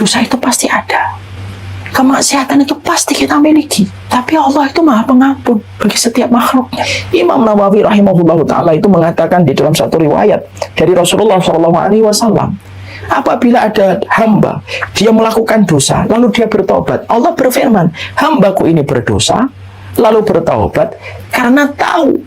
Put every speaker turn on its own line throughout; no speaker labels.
Dosa itu pasti ada. Kemaksiatan itu pasti kita miliki. Tapi Allah itu Maha Pengampun bagi setiap makhluknya. Imam Nawawi rahimahullah ta'ala itu mengatakan di dalam satu riwayat dari Rasulullah SAW, apabila ada hamba, dia melakukan dosa, lalu dia bertobat, Allah berfirman, hambaku ini berdosa, lalu bertaubat, karena tahu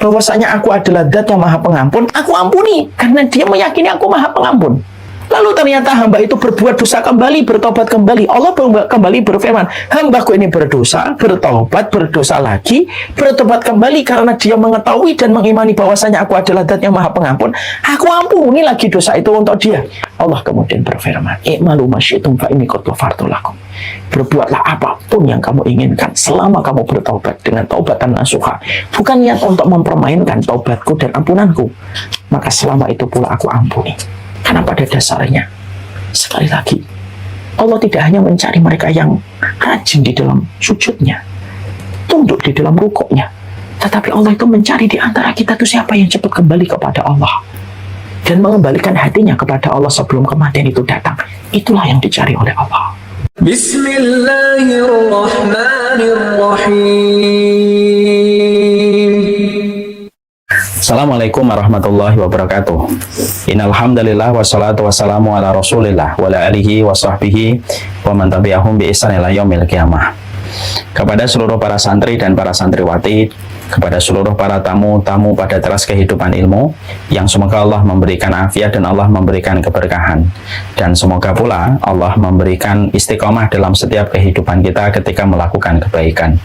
bahwasanya aku adalah Zat yang Maha Pengampun, aku ampuni, karena dia meyakini aku Maha Pengampun. Lalu ternyata hamba itu berbuat dosa kembali, bertobat kembali. Allah kembali berfirman, hambaku ini berdosa, bertobat, berdosa lagi, bertobat kembali karena dia mengetahui dan mengimani bahwasanya aku adalah Zat yang Maha Pengampun. Aku ampuni lagi dosa itu untuk dia. Allah kemudian berfirman, i'malu masyitum fa inni qad ghafartu lakum. Berbuatlah apapun yang kamu inginkan selama kamu bertaubat dengan taubatan nasuha. Bukan niat untuk mempermainkan taubatku dan ampunanku. Maka selama itu pula aku ampuni. Karena pada dasarnya, sekali lagi, Allah tidak hanya mencari mereka yang rajin di dalam sujudnya, tunduk di dalam rukuknya, tetapi Allah itu mencari di antara kita itu siapa yang cepat kembali kepada Allah dan mengembalikan hatinya kepada Allah sebelum kematian itu datang. Itulah yang dicari oleh Allah.
Bismillahirrahmanirrahim.
Assalamualaikum warahmatullahi wabarakatuh. Innalhamdulillah wassalatu wassalamu ala rasulillah wa ala alihi wa sahbihi wa man tabi'ahum bi ihsan ila yaumil qiyamah. Kepada seluruh para santri dan para santriwati, kepada seluruh para tamu-tamu pada teras kehidupan ilmu, yang semoga Allah memberikan afiat dan Allah memberikan keberkahan, dan semoga pula Allah memberikan istiqomah dalam setiap kehidupan kita ketika melakukan kebaikan.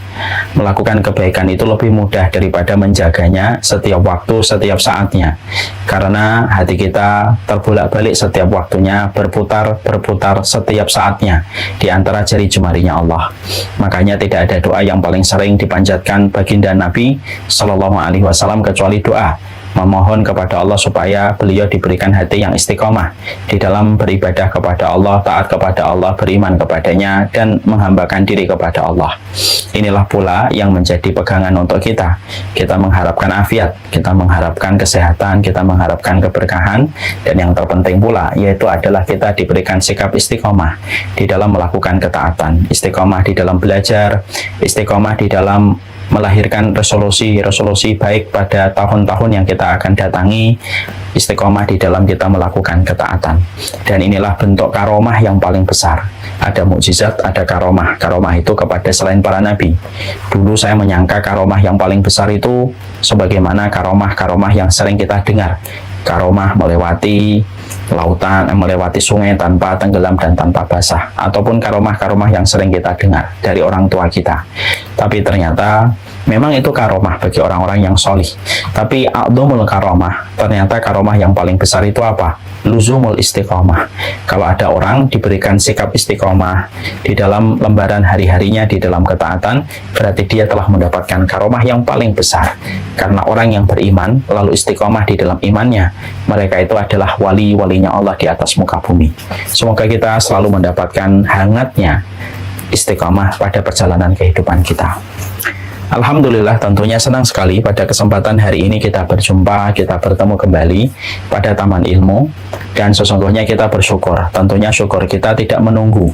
Melakukan kebaikan itu lebih mudah daripada menjaganya setiap waktu, setiap saatnya, karena hati kita terbolak-balik setiap waktunya, berputar setiap saatnya di antara jari jemarinya Allah. Makanya tidak ada doa yang paling sering dipanjatkan baginda Nabi Sallallahu Alaihi Wasallam kecuali doa memohon kepada Allah supaya beliau diberikan hati yang istiqomah di dalam beribadah kepada Allah, taat kepada Allah, beriman kepadanya, dan menghambakan diri kepada Allah. Inilah pula yang menjadi pegangan untuk kita. Kita mengharapkan afiat, kita mengharapkan kesehatan, kita mengharapkan keberkahan, dan yang terpenting pula yaitu adalah kita diberikan sikap istiqomah di dalam melakukan ketaatan, istiqomah di dalam belajar, istiqomah di dalam melahirkan resolusi baik pada tahun-tahun yang kita akan datangi, istiqomah di dalam kita melakukan ketaatan. Dan inilah bentuk karomah yang paling besar. Ada mukjizat, ada karomah. Karomah itu kepada selain para nabi. Dulu saya menyangka karomah yang paling besar itu sebagaimana karomah-karomah yang sering kita dengar. Karomah melewati lautan, melewati sungai tanpa tenggelam dan tanpa basah, ataupun karomah-karomah yang sering kita dengar dari orang tua kita. Tapi ternyata memang itu karomah bagi orang-orang yang solih. Tapi a'dhamul karomah, ternyata karomah yang paling besar itu apa? Luzumul istiqomah. Kalau ada orang diberikan sikap istiqomah di dalam lembaran hari-harinya di dalam ketaatan, berarti dia telah mendapatkan karomah yang paling besar. Karena orang yang beriman lalu istiqomah di dalam imannya, mereka itu adalah wali-walinya Allah di atas muka bumi. Semoga kita selalu mendapatkan hangatnya istiqomah pada perjalanan kehidupan kita. Alhamdulillah, tentunya senang sekali pada kesempatan hari ini kita berjumpa, kita bertemu kembali pada Taman Ilmu, dan sesungguhnya kita bersyukur. Tentunya syukur kita tidak menunggu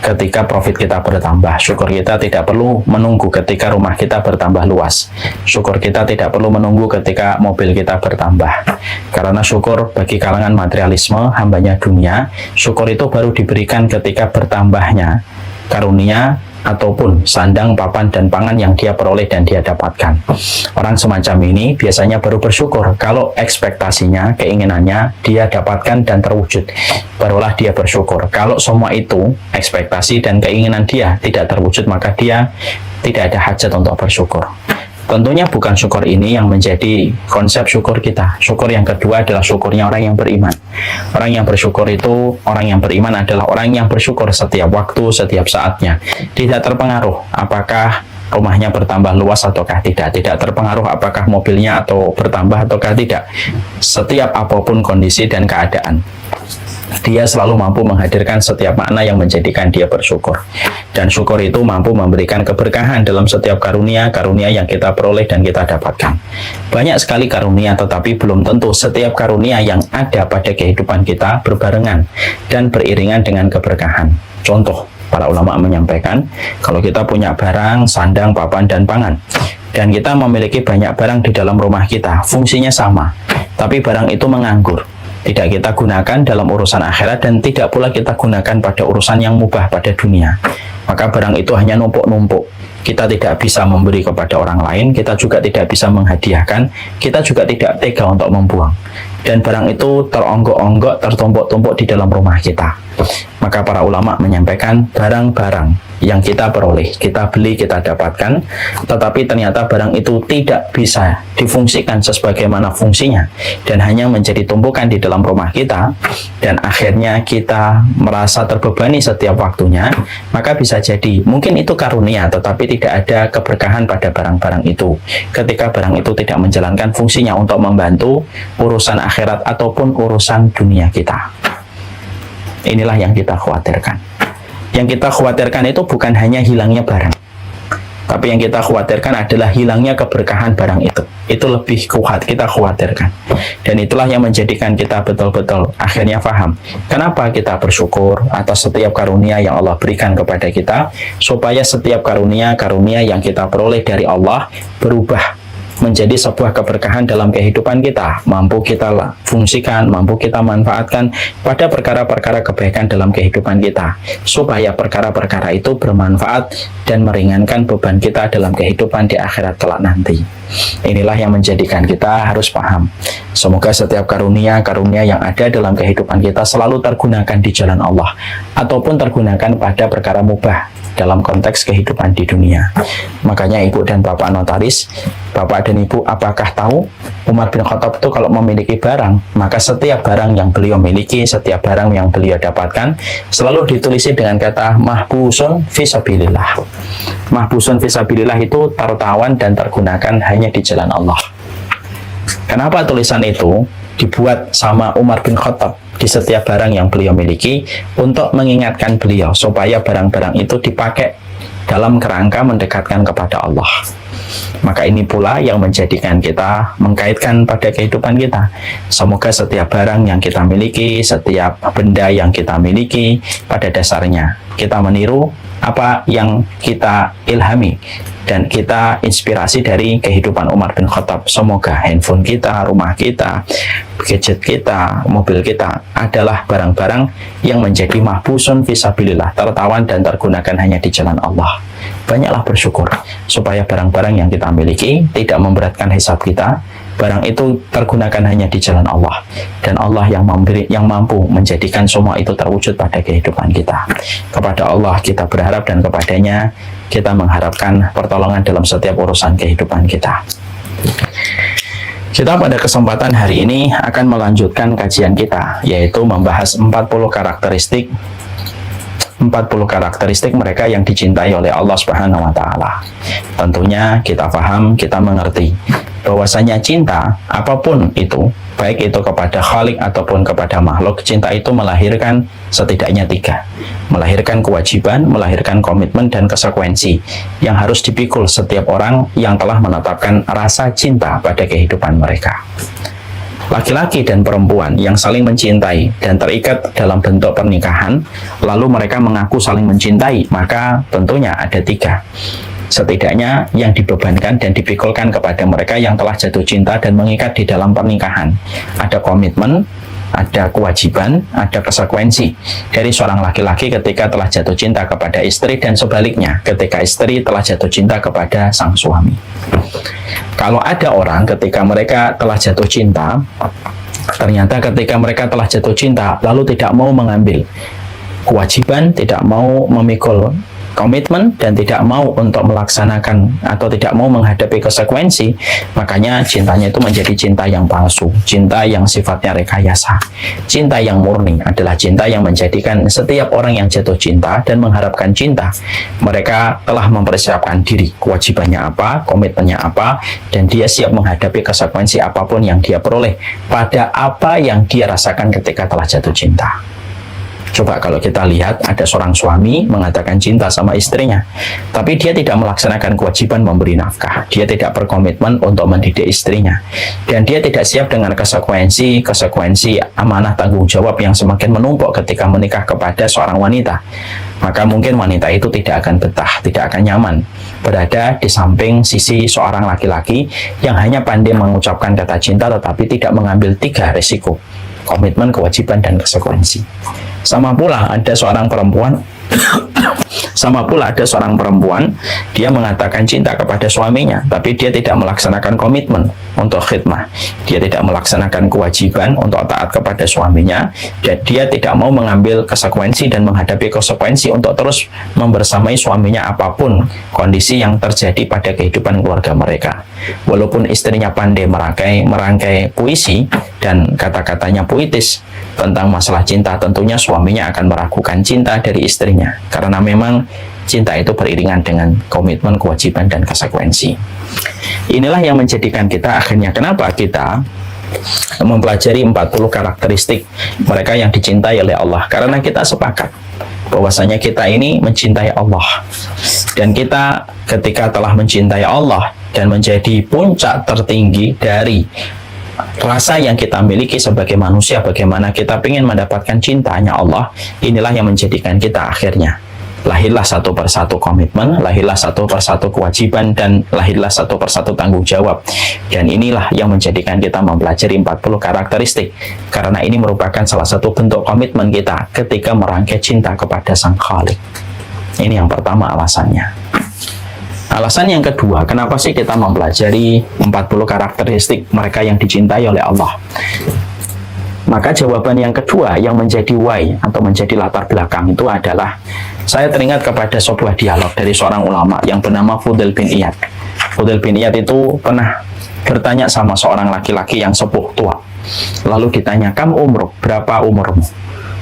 ketika profit kita bertambah. Syukur kita tidak perlu menunggu ketika rumah kita bertambah luas. Syukur kita tidak perlu menunggu ketika mobil kita bertambah. Karena syukur bagi kalangan materialisme, hambanya dunia, syukur itu baru diberikan ketika bertambahnya karunia ataupun sandang, papan, dan pangan yang dia peroleh dan dia dapatkan. Orang semacam ini biasanya baru bersyukur kalau ekspektasinya, keinginannya dia dapatkan dan terwujud. Barulah dia bersyukur. Kalau semua itu, ekspektasi dan keinginan dia tidak terwujud, maka dia tidak ada hajat untuk bersyukur. Tentunya bukan syukur ini yang menjadi konsep syukur kita. Syukur yang kedua adalah syukurnya orang yang beriman. Orang yang bersyukur itu, orang yang beriman adalah orang yang bersyukur setiap waktu, setiap saatnya. Tidak terpengaruh apakah rumahnya bertambah luas ataukah tidak. Tidak terpengaruh apakah mobilnya atau bertambah ataukah tidak. Setiap apapun kondisi dan keadaan, dia selalu mampu menghadirkan setiap makna yang menjadikan dia bersyukur. Dan syukur itu mampu memberikan keberkahan dalam setiap karunia-karunia yang kita peroleh dan kita dapatkan. Banyak sekali karunia, tetapi belum tentu setiap karunia yang ada pada kehidupan kita berbarengan dan beriringan dengan keberkahan. Contoh, para ulama menyampaikan, kalau kita punya barang, sandang, papan, dan pangan, dan kita memiliki banyak barang di dalam rumah kita, fungsinya sama, tapi barang itu menganggur, tidak kita gunakan dalam urusan akhirat dan tidak pula kita gunakan pada urusan yang mubah pada dunia, maka barang itu hanya numpuk-numpuk. Kita tidak bisa memberi kepada orang lain, kita juga tidak bisa menghadiahkan, kita juga tidak tega untuk membuang. Dan barang itu teronggok-onggok, tertumpuk-tumpuk di dalam rumah kita. Maka para ulama menyampaikan, barang-barang yang kita peroleh, kita beli, kita dapatkan, tetapi ternyata barang itu tidak bisa difungsikan sebagaimana fungsinya dan hanya menjadi tumpukan di dalam rumah kita, dan akhirnya kita merasa terbebani setiap waktunya, maka bisa jadi mungkin itu karunia, tetapi tidak ada keberkahan pada barang-barang itu ketika barang itu tidak menjalankan fungsinya untuk membantu urusan akhirat ataupun urusan dunia kita. Inilah yang kita khawatirkan. Yang kita khawatirkan itu bukan hanya hilangnya barang, tapi yang kita khawatirkan adalah hilangnya keberkahan barang itu. Itu lebih kuat kita khawatirkan. Dan itulah yang menjadikan kita betul-betul akhirnya paham kenapa kita bersyukur atas setiap karunia yang Allah berikan kepada kita, supaya setiap karunia-karunia yang kita peroleh dari Allah berubah menjadi sebuah keberkahan dalam kehidupan kita, mampu kita fungsikan, mampu kita manfaatkan pada perkara-perkara kebaikan dalam kehidupan kita, supaya perkara-perkara itu bermanfaat dan meringankan beban kita dalam kehidupan di akhirat kelak nanti. Inilah yang menjadikan kita harus paham. Semoga setiap karunia-karunia yang ada dalam kehidupan kita selalu tergunakan di jalan Allah, ataupun tergunakan pada perkara mubah dalam konteks kehidupan di dunia. Makanya ibu dan bapak notaris, bapak dan ibu apakah tahu Umar bin Khattab itu kalau memiliki barang, maka setiap barang yang beliau miliki, setiap barang yang beliau dapatkan selalu ditulisi dengan kata mahbusun fisabilillah. Mahbusun fisabilillah itu tertawan dan tergunakan hanya di jalan Allah. Kenapa tulisan itu dibuat sama Umar bin Khattab di setiap barang yang beliau miliki? Untuk mengingatkan beliau supaya barang-barang itu dipakai dalam kerangka mendekatkan kepada Allah. Maka ini pula yang menjadikan kita mengkaitkan pada kehidupan kita. Semoga setiap barang yang kita miliki, setiap benda yang kita miliki, pada dasarnya kita meniru apa yang kita ilhami dan kita inspirasi dari kehidupan Umar bin Khattab. Semoga handphone kita, rumah kita, gadget kita, mobil kita adalah barang-barang yang menjadi mahbusun fisabilillah, tertawan dan tergunakan hanya di jalan Allah. Banyaklah bersyukur supaya barang-barang yang kita miliki tidak memberatkan hisab kita. Barang itu tergunakan hanya di jalan Allah, dan Allah yang mampu menjadikan semua itu terwujud pada kehidupan kita. Kepada Allah kita berharap dan kepadanya kita mengharapkan pertolongan dalam setiap urusan kehidupan kita. Kita pada kesempatan hari ini akan melanjutkan kajian kita, yaitu membahas 40 karakteristik mereka yang dicintai oleh Allah Subhanahu wa taala. Tentunya kita paham, kita mengerti bahwasanya cinta apapun itu, baik itu kepada Khalik ataupun kepada makhluk, cinta itu melahirkan setidaknya 3. Melahirkan kewajiban, melahirkan komitmen dan konsekuensi yang harus dipikul setiap orang yang telah menetapkan rasa cinta pada kehidupan mereka. Laki-laki dan perempuan yang saling mencintai dan terikat dalam bentuk pernikahan, lalu mereka mengaku saling mencintai, maka tentunya ada 3. Setidaknya yang dibebankan dan dipikulkan kepada mereka yang telah jatuh cinta dan mengikat di dalam pernikahan. Ada komitmen, ada kewajiban, ada konsekuensi dari seorang laki-laki ketika telah jatuh cinta kepada istri, dan sebaliknya ketika istri telah jatuh cinta kepada sang suami. Kalau ada orang ketika mereka telah jatuh cinta, ternyata ketika mereka telah jatuh cinta lalu tidak mau mengambil kewajiban, tidak mau memikul komitmen, dan tidak mau untuk melaksanakan atau tidak mau menghadapi konsekuensi, makanya cintanya itu menjadi cinta yang palsu, cinta yang sifatnya rekayasa. Cinta yang murni adalah cinta yang menjadikan setiap orang yang jatuh cinta dan mengharapkan cinta, mereka telah mempersiapkan diri, kewajibannya apa, komitmennya apa, dan dia siap menghadapi konsekuensi apapun yang dia peroleh pada apa yang dia rasakan ketika telah jatuh cinta. Coba kalau kita lihat ada seorang suami mengatakan cinta sama istrinya, tapi dia tidak melaksanakan kewajiban memberi nafkah, dia tidak berkomitmen untuk mendidik istrinya, dan dia tidak siap dengan konsekuensi amanah tanggung jawab yang semakin menumpuk ketika menikah kepada seorang wanita. Maka mungkin wanita itu tidak akan betah, tidak akan nyaman berada di samping sisi seorang laki-laki yang hanya pandai mengucapkan kata cinta tetapi tidak mengambil 3 risiko: komitmen, kewajiban, dan konsekuensi. Sama pula ada seorang perempuan, dia mengatakan cinta kepada suaminya, tapi dia tidak melaksanakan komitmen untuk khidmah, dia tidak melaksanakan kewajiban untuk taat kepada suaminya, dan dia tidak mau mengambil konsekuensi dan menghadapi konsekuensi untuk terus membersamai suaminya apapun kondisi yang terjadi pada kehidupan keluarga mereka. Walaupun istrinya pandai merangkai puisi dan kata-katanya puitis tentang masalah cinta, tentunya suaminya akan meragukan cinta dari istrinya, karena memang cinta itu beriringan dengan komitmen, kewajiban, dan konsekuensi. Inilah yang menjadikan kita akhirnya kenapa kita mempelajari 40 karakteristik mereka yang dicintai oleh Allah, karena kita sepakat bahwasanya kita ini mencintai Allah, dan kita ketika telah mencintai Allah dan menjadi puncak tertinggi dari rasa yang kita miliki sebagai manusia, bagaimana kita ingin mendapatkan cintanya Allah, inilah yang menjadikan kita akhirnya lahirlah satu persatu komitmen, lahirlah satu persatu kewajiban, dan lahirlah satu persatu tanggung jawab. Dan inilah yang menjadikan kita mempelajari 40 karakteristik, karena ini merupakan salah satu bentuk komitmen kita ketika merangkai cinta kepada Sang Khalik. Ini yang pertama alasannya. Alasan yang kedua, kenapa sih kita mempelajari 40 karakteristik mereka yang dicintai oleh Allah? Maka jawaban yang kedua yang menjadi why atau menjadi latar belakang itu adalah, saya teringat kepada sebuah dialog dari seorang ulama yang bernama Fudail bin Iyad. Fudail bin Iyad itu pernah bertanya sama seorang laki-laki yang sepuh tua. Lalu ditanya, "Kam umruk, berapa umurmu?"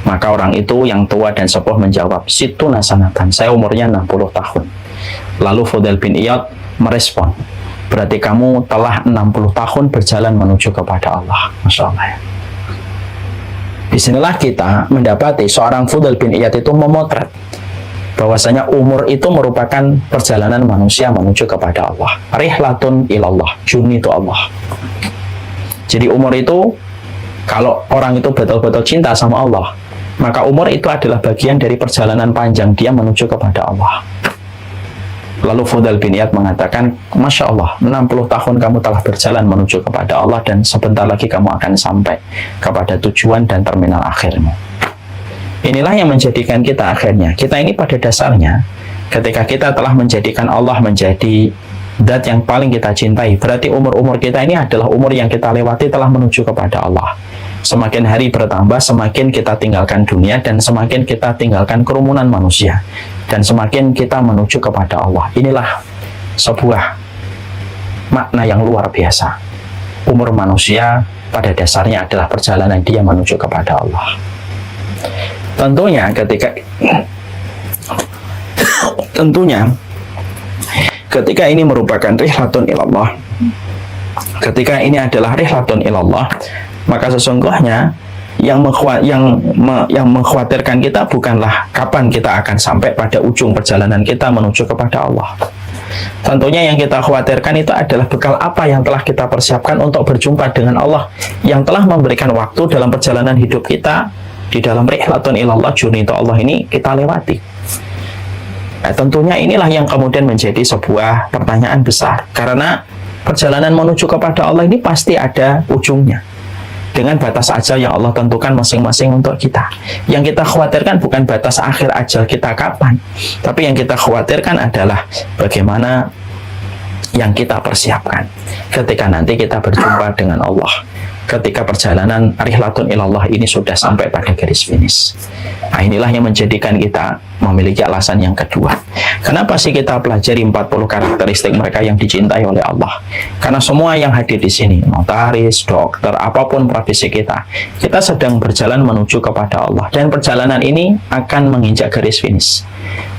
Maka orang itu yang tua dan sepuh menjawab, "Situna sanatan, saya umurnya 60 tahun. Lalu Fudail bin Iyad merespon, "Berarti kamu telah 60 tahun berjalan menuju kepada Allah." Masya Allah ya. Disinilah kita mendapati seorang Fudail bin Iyad itu memotret bahwasanya umur itu merupakan perjalanan manusia menuju kepada Allah. Rihlatun ilallah, journey to Allah. Jadi umur itu, kalau orang itu betul-betul cinta sama Allah, maka umur itu adalah bagian dari perjalanan panjang dia menuju kepada Allah. Lalu Fudail bin Iyad mengatakan, "Masya Allah, 60 tahun kamu telah berjalan menuju kepada Allah, dan sebentar lagi kamu akan sampai kepada tujuan dan terminal akhirmu." Inilah yang menjadikan kita akhirnya, kita ini pada dasarnya, ketika kita telah menjadikan Allah menjadi zat yang paling kita cintai, berarti umur-umur kita ini adalah umur yang kita lewati telah menuju kepada Allah. Semakin hari bertambah, semakin kita tinggalkan dunia, dan semakin kita tinggalkan kerumunan manusia, dan semakin kita menuju kepada Allah. Inilah sebuah makna yang luar biasa. Umur manusia pada dasarnya adalah perjalanan dia menuju kepada Allah. Tentunya ketika ini merupakan rihlatun ilallah, ketika ini adalah rihlatun ilallah, maka sesungguhnya yang mengkhawatirkan kita bukanlah kapan kita akan sampai pada ujung perjalanan kita menuju kepada Allah. Tentunya yang kita khawatirkan itu adalah bekal apa yang telah kita persiapkan untuk berjumpa dengan Allah, yang telah memberikan waktu dalam perjalanan hidup kita, di dalam rihlatun ilallah, journey to Allah ini kita lewati. Nah, tentunya inilah yang kemudian menjadi sebuah pertanyaan besar, karena perjalanan menuju kepada Allah ini pasti ada ujungnya, dengan batas ajal yang Allah tentukan masing-masing untuk kita. Yang kita khawatirkan bukan batas akhir ajal kita kapan, tapi yang kita khawatirkan adalah bagaimana yang kita persiapkan ketika nanti kita berjumpa dengan Allah, ketika perjalanan rihlatun ilallah ini sudah sampai pada garis finish. Nah, inilah yang menjadikan kita memiliki alasan yang kedua. Kenapa sih kita pelajari 40 karakteristik mereka yang dicintai oleh Allah? Karena semua yang hadir di sini, notaris, dokter, apapun profesi kita sedang berjalan menuju kepada Allah, dan perjalanan ini akan menginjak garis finish.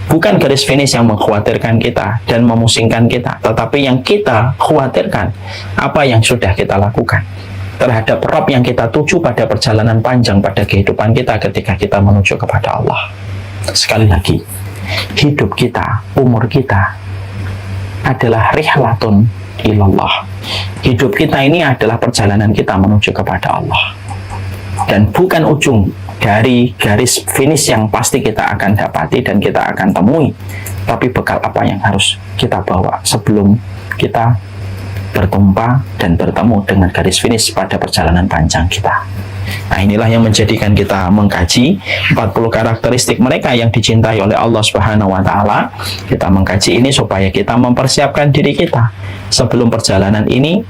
Bukan garis finish yang mengkhawatirkan kita dan memusingkan kita, tetapi yang kita khawatirkan apa yang sudah kita lakukan. terhadap Rabb yang kita tuju pada perjalanan panjang pada kehidupan kita ketika kita menuju kepada Allah. Sekali lagi, hidup kita, umur kita adalah rihlatun ilallah. Hidup kita ini adalah perjalanan kita menuju kepada Allah, dan bukan ujung dari garis finish yang pasti kita akan dapati dan kita akan temui, tapi bekal apa yang harus kita bawa sebelum kita bertumpa dan bertemu dengan garis finish pada perjalanan panjang kita. Nah, inilah yang menjadikan kita mengkaji 40 karakteristik mereka yang dicintai oleh Allah Subhanahu wa taala. Kita mengkaji ini supaya kita mempersiapkan diri kita sebelum perjalanan ini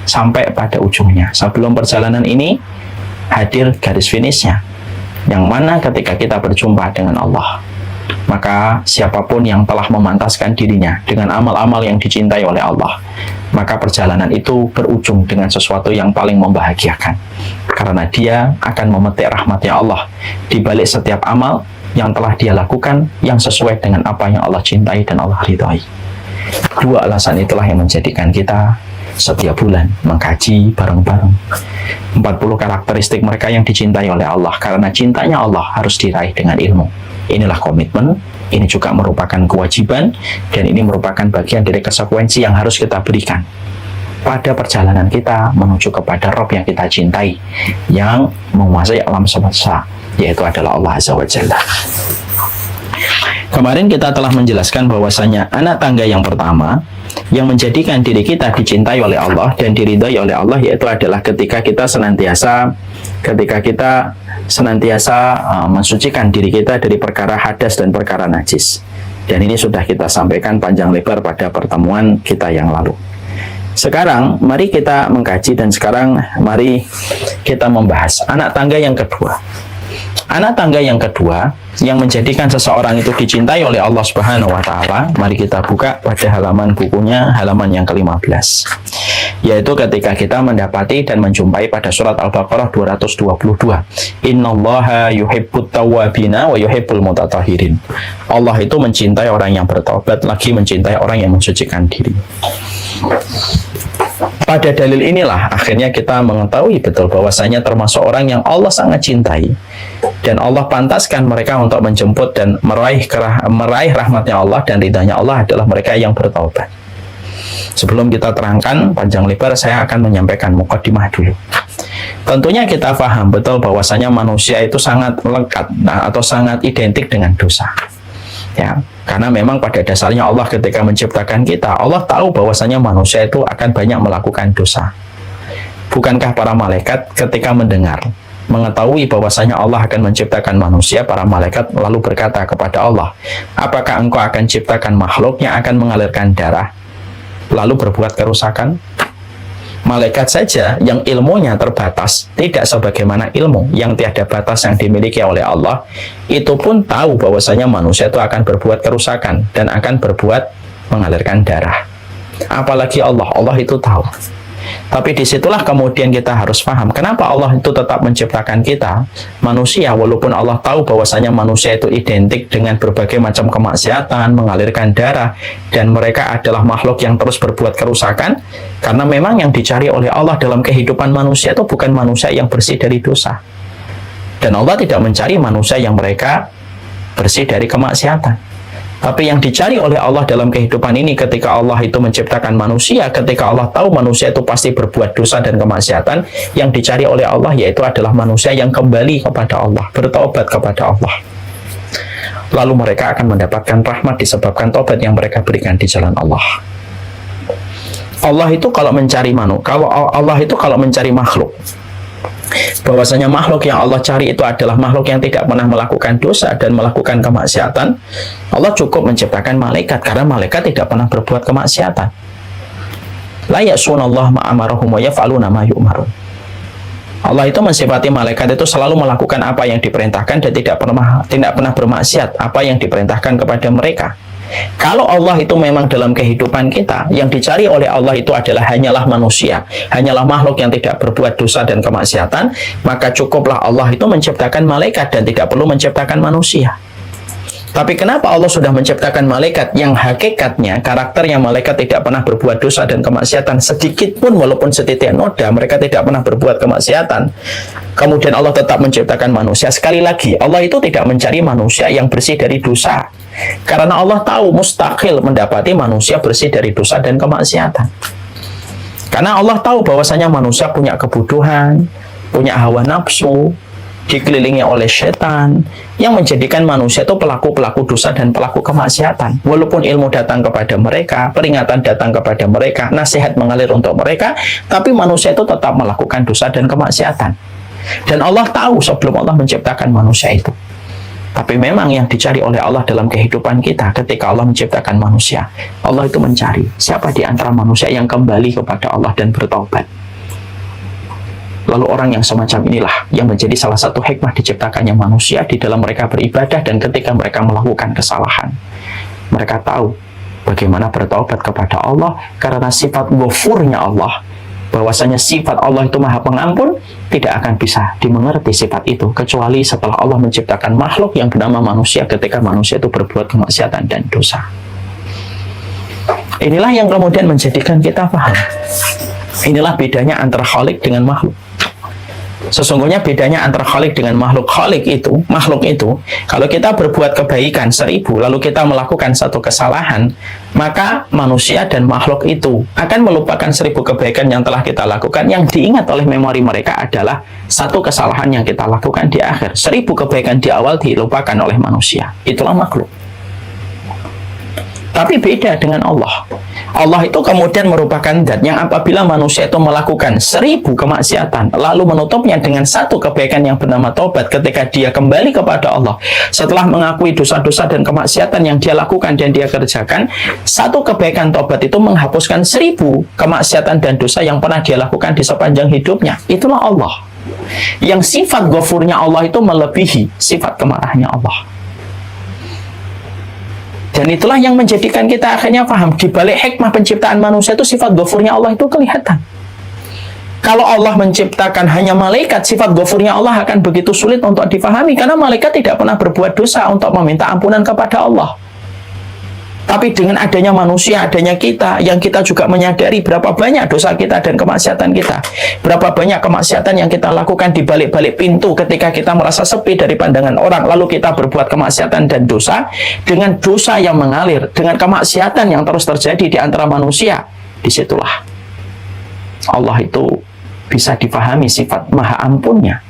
sampai pada ujungnya. Sebelum perjalanan ini hadir garis finishnya, yang mana ketika kita berjumpa dengan Allah, maka siapapun yang telah memantaskan dirinya dengan amal-amal yang dicintai oleh Allah, maka perjalanan itu berujung dengan sesuatu yang paling membahagiakan, karena dia akan memetik rahmatnya Allah di balik setiap amal yang telah dia lakukan yang sesuai dengan apa yang Allah cintai dan Allah ridhai. Dua alasan itulah yang menjadikan kita setiap bulan mengkaji bareng-bareng 40 karakteristik mereka yang dicintai oleh Allah, karena cintanya Allah harus diraih dengan ilmu. Inilah komitmen, ini juga merupakan kewajiban, dan ini merupakan bagian dari konsekuensi yang harus kita berikan pada perjalanan kita menuju kepada Rabb yang kita cintai, yang menguasai alam semesta, yaitu adalah Allah Azza wa Jalla. Kemarin kita telah menjelaskan bahwasanya anak tangga yang pertama yang menjadikan diri kita dicintai oleh Allah dan diridhai oleh Allah, yaitu adalah ketika kita senantiasa mensucikan diri kita dari perkara hadas dan perkara najis. Dan ini sudah kita sampaikan panjang lebar pada pertemuan kita yang lalu. Sekarang mari kita mengkaji, dan sekarang mari kita membahas anak tangga yang kedua. Anak tangga yang kedua yang menjadikan seseorang itu dicintai oleh Allah Subhanahu wa taala, mari kita buka pada halaman bukunya, halaman yang ke-15. Yaitu ketika kita mendapati dan menjumpai pada surat Al-Baqarah 222. Innallaha yuhibbut tawwabina wa yuhibbul mutatahhirin. Allah itu mencintai orang yang bertaubat, lagi mencintai orang yang mensucikan diri. Pada dalil inilah akhirnya kita mengetahui betul bahwasanya termasuk orang yang Allah sangat cintai dan Allah pantaskan mereka untuk menjemput dan meraih rahmatnya Allah dan ridhanya Allah adalah mereka yang bertaubat. Sebelum kita terangkan panjang lebar, saya akan menyampaikan mukadimah dulu. Tentunya kita paham betul bahwasanya manusia itu sangat melekat atau sangat identik dengan dosa. Ya, karena memang pada dasarnya Allah ketika menciptakan kita, Allah tahu bahwasanya manusia itu akan banyak melakukan dosa. Bukankah para malaikat ketika mengetahui bahwasanya Allah akan menciptakan manusia, para malaikat lalu berkata kepada Allah, apakah engkau akan ciptakan makhluk yang akan mengalirkan darah lalu berbuat kerusakan? Malaikat saja yang ilmunya terbatas, tidak sebagaimana ilmu yang tiada batas yang dimiliki oleh Allah, itu pun tahu bahwasanya manusia itu akan berbuat kerusakan dan akan berbuat mengalirkan darah. Apalagi Allah itu tahu. Tapi disitulah kemudian kita harus paham kenapa Allah itu tetap menciptakan kita manusia, walaupun Allah tahu bahwasanya manusia itu identik dengan berbagai macam kemaksiatan, mengalirkan darah, dan mereka adalah makhluk yang terus berbuat kerusakan, karena memang yang dicari oleh Allah dalam kehidupan manusia itu bukan manusia yang bersih dari dosa, dan Allah tidak mencari manusia yang mereka bersih dari kemaksiatan. Tapi yang dicari oleh Allah dalam kehidupan ini ketika Allah itu menciptakan manusia, ketika Allah tahu manusia itu pasti berbuat dosa dan kemaksiatan, yang dicari oleh Allah yaitu adalah manusia yang kembali kepada Allah, bertaubat kepada Allah. Lalu mereka akan mendapatkan rahmat disebabkan taubat yang mereka berikan di jalan Allah. Allah itu kalau mencari makhluk, bahwasanya makhluk yang Allah cari itu adalah makhluk yang tidak pernah melakukan dosa dan melakukan kemaksiatan, Allah cukup menciptakan malaikat karena malaikat tidak pernah berbuat kemaksiatan. La ya'sunallaha ma amarahum wa yaf'aluna ma yu'marun. Allah itu mensifati malaikat itu selalu melakukan apa yang diperintahkan dan tidak pernah bermaksiat apa yang diperintahkan kepada mereka. Kalau Allah itu memang dalam kehidupan kita, yang dicari oleh Allah itu hanyalah manusia, hanyalah makhluk yang tidak berbuat dosa dan kemaksiatan, maka cukuplah Allah itu menciptakan malaikat dan tidak perlu menciptakan manusia.
Tapi kenapa Allah sudah menciptakan malaikat yang hakikatnya, karakternya malaikat tidak pernah berbuat dosa dan kemaksiatan sedikit pun, walaupun setitik noda, mereka tidak pernah berbuat kemaksiatan. Kemudian Allah tetap menciptakan manusia. Sekali lagi, Allah itu tidak mencari manusia yang bersih dari dosa. Karena Allah tahu mustahil mendapati manusia bersih dari dosa dan kemaksiatan. Karena Allah tahu bahwasanya manusia punya kebutuhan, punya hawa nafsu, dikelilingi oleh setan yang menjadikan manusia itu pelaku-pelaku dosa dan pelaku kemaksiatan. Walaupun ilmu datang kepada mereka, peringatan datang kepada mereka, nasihat mengalir untuk mereka, tapi manusia itu tetap melakukan dosa dan kemaksiatan. Dan Allah tahu sebelum Allah menciptakan manusia itu. Tapi memang yang dicari oleh Allah dalam kehidupan kita ketika Allah menciptakan manusia, Allah itu mencari siapa di antara manusia yang kembali kepada Allah dan bertaubat. Lalu orang yang semacam inilah yang menjadi salah satu hikmah diciptakannya manusia di dalam mereka beribadah, dan ketika mereka melakukan kesalahan, mereka tahu bagaimana bertaubat kepada Allah karena sifat ghafurnya Allah, bahwasanya sifat Allah itu maha pengampun, tidak akan bisa dimengerti sifat itu kecuali setelah Allah menciptakan makhluk yang bernama manusia ketika manusia itu berbuat kemaksiatan dan dosa. Inilah yang kemudian menjadikan kita paham. Inilah bedanya antara khalik dengan makhluk. Sesungguhnya bedanya antara khalik dengan makhluk. Makhluk itu, kalau kita berbuat kebaikan 1000, lalu kita melakukan satu kesalahan, maka manusia dan makhluk itu akan melupakan 1000 kebaikan yang telah kita lakukan. Yang diingat oleh memori mereka adalah satu kesalahan yang kita lakukan di akhir. 1000 kebaikan di awal dilupakan oleh manusia. Itulah makhluk. Tapi beda dengan Allah. Allah itu kemudian merupakan zat yang apabila manusia itu melakukan 1000 kemaksiatan, lalu menutupnya dengan satu kebaikan yang bernama taubat ketika dia kembali kepada Allah. Setelah mengakui dosa-dosa dan kemaksiatan yang dia lakukan dan dia kerjakan, satu kebaikan taubat itu menghapuskan 1000 kemaksiatan dan dosa yang pernah dia lakukan di sepanjang hidupnya. Itulah Allah. Yang sifat ghafurnya Allah itu melebihi sifat kemarahnya Allah. Dan itulah yang menjadikan kita akhirnya paham, di balik hikmah penciptaan manusia itu sifat ghafurnya Allah itu kelihatan. Kalau Allah menciptakan hanya malaikat, sifat ghafurnya Allah akan begitu sulit untuk dipahami, karena malaikat tidak pernah berbuat dosa untuk meminta ampunan kepada Allah. Tapi dengan adanya manusia, adanya kita, yang kita juga menyadari berapa banyak dosa kita dan kemaksiatan kita, berapa banyak kemaksiatan yang kita lakukan di balik-balik pintu ketika kita merasa sepi dari pandangan orang, lalu kita berbuat kemaksiatan dan dosa, dengan dosa yang mengalir, dengan kemaksiatan yang terus terjadi di antara manusia, disitulah Allah itu bisa dipahami sifat maha ampunnya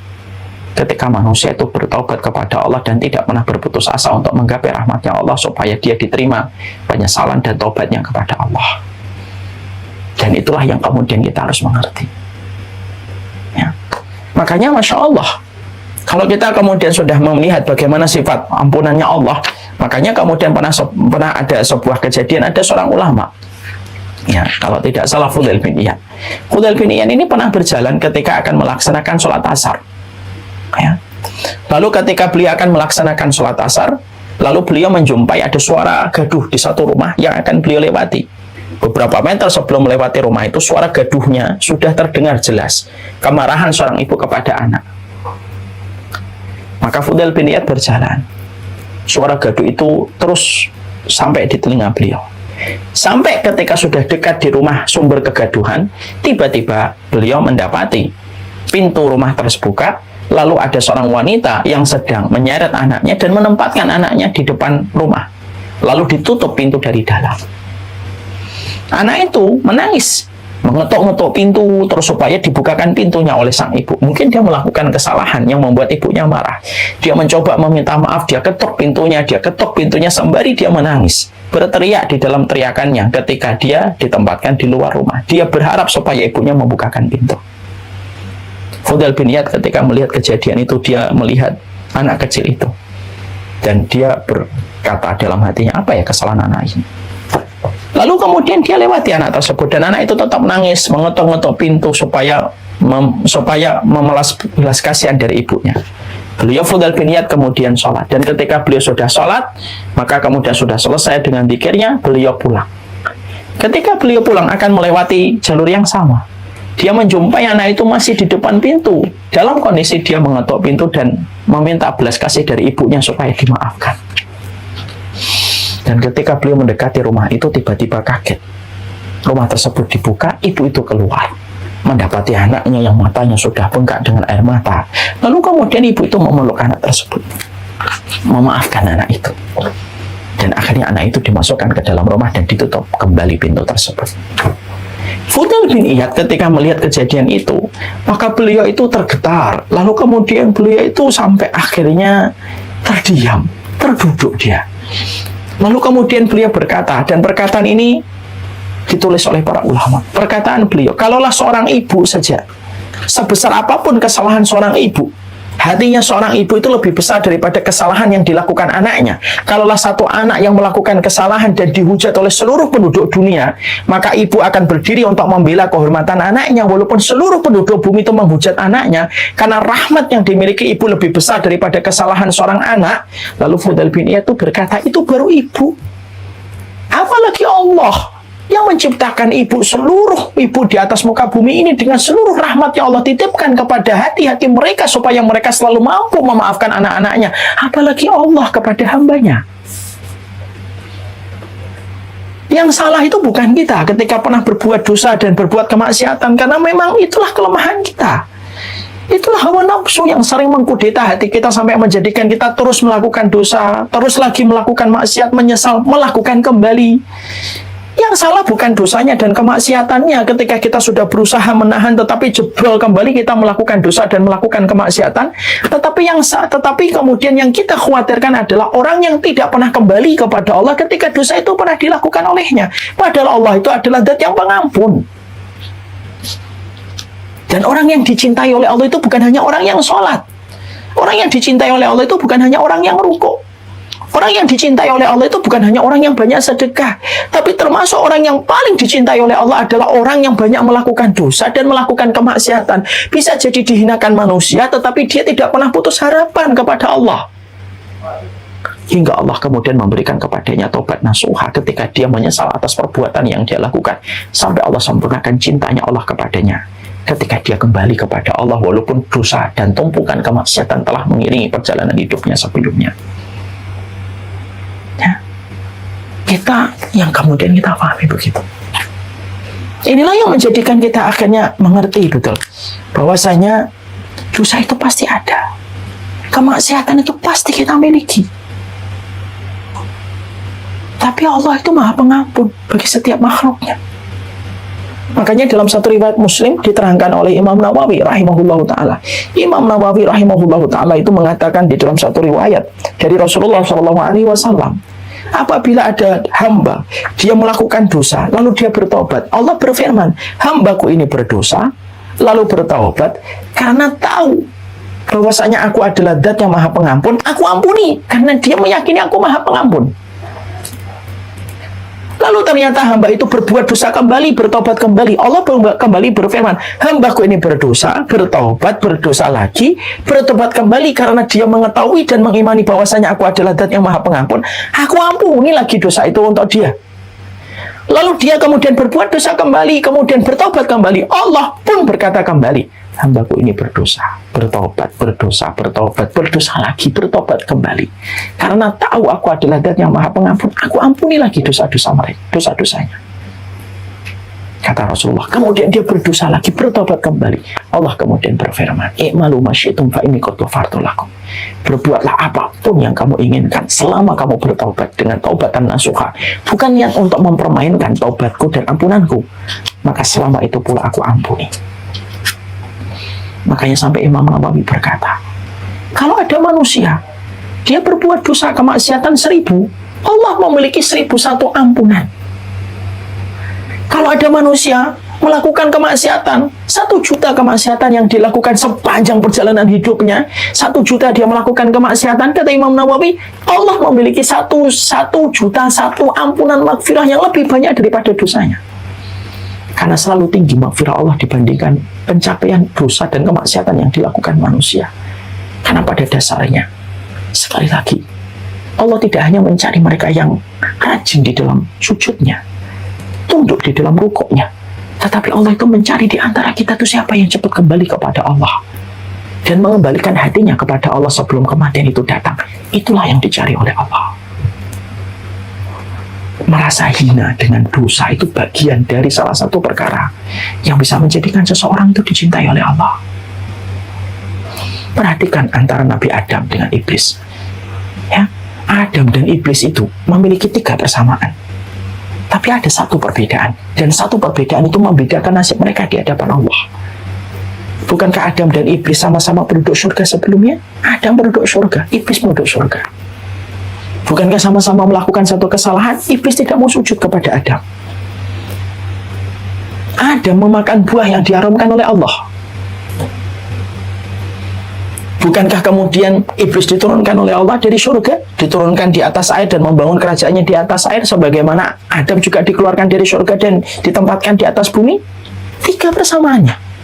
ketika manusia itu bertaubat kepada Allah dan tidak pernah berputus asa untuk menggapai rahmatnya Allah supaya dia diterima penyesalan dan taubatnya kepada Allah. Dan itulah yang kemudian kita harus mengerti. Ya. Makanya Masya Allah, kalau kita kemudian sudah melihat bagaimana sifat ampunannya Allah, makanya kemudian pernah ada sebuah kejadian, ada seorang ulama, ya, kalau tidak salah Fudail bin Iyad. Fudail bin Iyad ini pernah berjalan ketika akan melaksanakan sholat asar. Ya. Lalu ketika beliau akan melaksanakan sholat asar, lalu beliau menjumpai ada suara gaduh di satu rumah yang akan beliau lewati. Beberapa meter sebelum melewati rumah itu, suara gaduhnya sudah terdengar jelas, kemarahan seorang ibu kepada anak. Maka Fudail bin Iyad berjalan. Suara gaduh itu terus sampai di telinga beliau. Sampai ketika sudah dekat di rumah sumber kegaduhan, tiba-tiba beliau mendapati pintu rumah terbuka. Lalu ada seorang wanita yang sedang menyeret anaknya dan menempatkan anaknya di depan rumah. Lalu ditutup pintu dari dalam. Anak itu menangis, mengetuk-ngetuk pintu terus supaya dibukakan pintunya oleh sang ibu. Mungkin dia melakukan kesalahan yang membuat ibunya marah. Dia mencoba meminta maaf, dia ketuk pintunya sembari dia menangis, berteriak di dalam teriakannya ketika dia ditempatkan di luar rumah. Dia berharap supaya ibunya membukakan pintu. Fudail bin Iyad ketika melihat kejadian itu, dia melihat anak kecil itu dan dia berkata dalam hatinya, apa ya kesalahan anak ini? Lalu kemudian dia lewati anak tersebut dan anak itu tetap menangis, mengetuk-ngetuk pintu supaya memelas belas kasihan dari ibunya. Beliau Fudail bin Iyad kemudian sholat, dan ketika beliau sudah sholat, maka kemudian sudah selesai dengan zikirnya, beliau pulang. Ketika beliau pulang akan melewati jalur yang sama, dia menjumpai anak itu masih di depan pintu dalam kondisi dia mengetuk pintu dan meminta belas kasih dari ibunya supaya dimaafkan. Dan ketika beliau mendekati rumah itu, tiba-tiba kaget. Rumah tersebut dibuka, ibu itu keluar, mendapati anaknya yang matanya sudah bengkak dengan air mata. Lalu kemudian ibu itu memeluk anak tersebut, memaafkan anak itu. Dan akhirnya anak itu dimasukkan ke dalam rumah dan ditutup kembali pintu tersebut. Fudail bin Iyad ketika melihat kejadian itu, maka beliau itu tergetar. Lalu kemudian beliau itu sampai akhirnya terdiam, terduduk dia. Lalu kemudian beliau berkata, dan perkataan ini ditulis oleh para ulama. Perkataan beliau, kalaulah seorang ibu saja, sebesar apapun kesalahan seorang ibu, hatinya seorang ibu itu lebih besar daripada kesalahan yang dilakukan anaknya. Kalaulah satu anak yang melakukan kesalahan dan dihujat oleh seluruh penduduk dunia, maka ibu akan berdiri untuk membela kehormatan anaknya, walaupun seluruh penduduk bumi itu menghujat anaknya, karena rahmat yang dimiliki ibu lebih besar daripada kesalahan seorang anak. Lalu Fudail bin Iyad itu berkata, itu baru ibu, apalagi Allah yang menciptakan ibu, seluruh ibu di atas muka bumi ini dengan seluruh rahmat yang Allah titipkan kepada hati-hati mereka supaya mereka selalu mampu memaafkan anak-anaknya, apalagi Allah kepada hambanya. Yang salah itu bukan kita ketika pernah berbuat dosa dan berbuat kemaksiatan, karena memang itulah kelemahan kita. Itulah hawa nafsu yang sering mengkudeta hati kita sampai menjadikan kita terus melakukan dosa, terus lagi melakukan maksiat, menyesal, melakukan kembali. Yang salah bukan dosanya dan kemaksiatannya ketika kita sudah berusaha menahan tetapi jebol kembali kita melakukan dosa dan melakukan kemaksiatan. Tetapi kemudian yang kita khawatirkan adalah orang yang tidak pernah kembali kepada Allah ketika dosa itu pernah dilakukan olehnya. Padahal Allah itu adalah Zat yang pengampun. Dan orang yang dicintai oleh Allah itu bukan hanya orang yang sholat. Orang yang dicintai oleh Allah itu bukan hanya orang yang rukuk. Orang yang dicintai oleh Allah itu bukan hanya orang yang banyak sedekah, tapi termasuk orang yang paling dicintai oleh Allah adalah orang yang banyak melakukan dosa dan melakukan kemaksiatan. Bisa jadi dihinakan manusia, tetapi dia tidak pernah putus harapan kepada Allah. Hingga Allah kemudian memberikan kepadanya taubat nasuha ketika dia menyesal atas perbuatan yang dia lakukan. Sampai Allah sempurnakan cintanya Allah kepadanya ketika dia kembali kepada Allah, walaupun dosa dan tumpukan kemaksiatan telah mengiringi perjalanan hidupnya sebelumnya. Kita yang kemudian kita pahami begitu. Inilah yang menjadikan kita akhirnya mengerti betul bahwasanya dosa itu pasti ada, kemaksiatan itu pasti kita miliki. Tapi Allah itu Maha Pengampun bagi setiap makhluknya. Makanya dalam satu riwayat Muslim diterangkan oleh Imam Nawawi rahimahullahu ta'ala. Imam Nawawi rahimahullahu ta'ala itu mengatakan di dalam satu riwayat dari Rasulullah SAW, apabila ada hamba, dia melakukan dosa, lalu dia bertobat, Allah berfirman, hambaku ini berdosa, lalu bertobat, karena tahu bahwasanya aku adalah Zat yang Maha Pengampun, aku ampuni, karena dia meyakini aku Maha Pengampun. Lalu ternyata hamba itu berbuat dosa kembali, bertobat kembali. Allah kembali berfirman, hambaku ini berdosa, bertobat, berdosa lagi, bertobat kembali karena dia mengetahui dan mengimani bahwasanya aku adalah Zat yang Maha Pengampun. Aku ampuni lagi dosa itu untuk dia. Lalu dia kemudian berbuat dosa kembali, kemudian bertobat kembali. Allah pun berkata kembali, hambaku ini berdosa, bertobat, berdosa, bertobat, berdosa lagi, bertobat kembali. Karena tahu aku adalah Zat yang Maha Pengampun, aku ampuni lagi dosa-dosa mereka, dosa-dosanya. Kata Rasulullah, kemudian dia berdosa lagi, bertobat kembali. Allah kemudian berfirman, i'malu masyitum fa inni qad ghafartu lakum. Berbuatlah apapun yang kamu inginkan selama kamu bertaubat dengan taubatan nasuha, bukan niat untuk mempermainkan taubatku dan ampunanku, maka selama itu pula aku ampuni. Makanya sampai Imam Nawawi berkata, kalau ada manusia dia berbuat dosa kemaksiatan 1000, Allah memiliki 1001 ampunan. Kalau ada manusia melakukan kemaksiatan 1.000.000 kemaksiatan yang dilakukan sepanjang perjalanan hidupnya, 1.000.000 dia melakukan kemaksiatan, kata Imam Nawawi, Allah memiliki 1.000.000 ampunan maghfirah yang lebih banyak daripada dosanya. Karena selalu tinggi maghfirah Allah dibandingkan pencapaian dosa dan kemaksiatan yang dilakukan manusia. Karena pada dasarnya, sekali lagi, Allah tidak hanya mencari mereka yang rajin di dalam sujudnya, tunduk di dalam rukuknya, tetapi Allah itu mencari di antara kita itu siapa yang cepat kembali kepada Allah dan mengembalikan hatinya kepada Allah sebelum kematian itu datang. Itulah yang dicari oleh Allah. merasa hina dengan dosa itu bagian dari salah satu perkara yang bisa menjadikan seseorang itu dicintai oleh Allah. Perhatikan antara Nabi Adam dengan iblis. Ya, Adam dan iblis itu memiliki 3 persamaan. Tapi ada satu perbedaan, dan satu perbedaan itu membedakan nasib mereka di hadapan Allah. Bukankah Adam dan iblis sama-sama penduduk surga sebelumnya? Adam penduduk surga, iblis penduduk surga. Bukankah sama-sama melakukan satu kesalahan? Iblis tidak mau sujud kepada Adam. Adam memakan buah yang diharamkan oleh Allah. Bukankah kemudian iblis diturunkan oleh Allah dari surga, diturunkan di atas air dan membangun kerajaannya di atas air, sebagaimana Adam juga dikeluarkan dari surga dan ditempatkan di atas bumi? 3 persamaannya.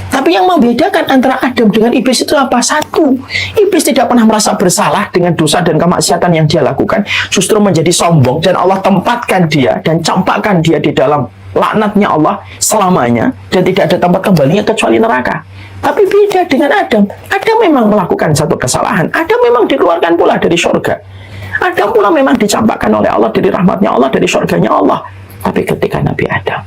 Tapi yang membedakan antara Adam dengan iblis itu apa? Satu, iblis tidak pernah merasa bersalah dengan dosa dan kemaksiatan yang dia lakukan, justru menjadi sombong, dan Allah tempatkan dia dan campakkan dia di dalam laknatnya Allah selamanya, dan tidak ada tempat kembalinya kecuali neraka. Tapi beda dengan Adam. Adam memang melakukan satu kesalahan. Adam memang dikeluarkan pula dari surga. Adam pula memang dicampakkan oleh Allah dari rahmatnya Allah, dari surganya Allah. Tapi ketika Nabi Adam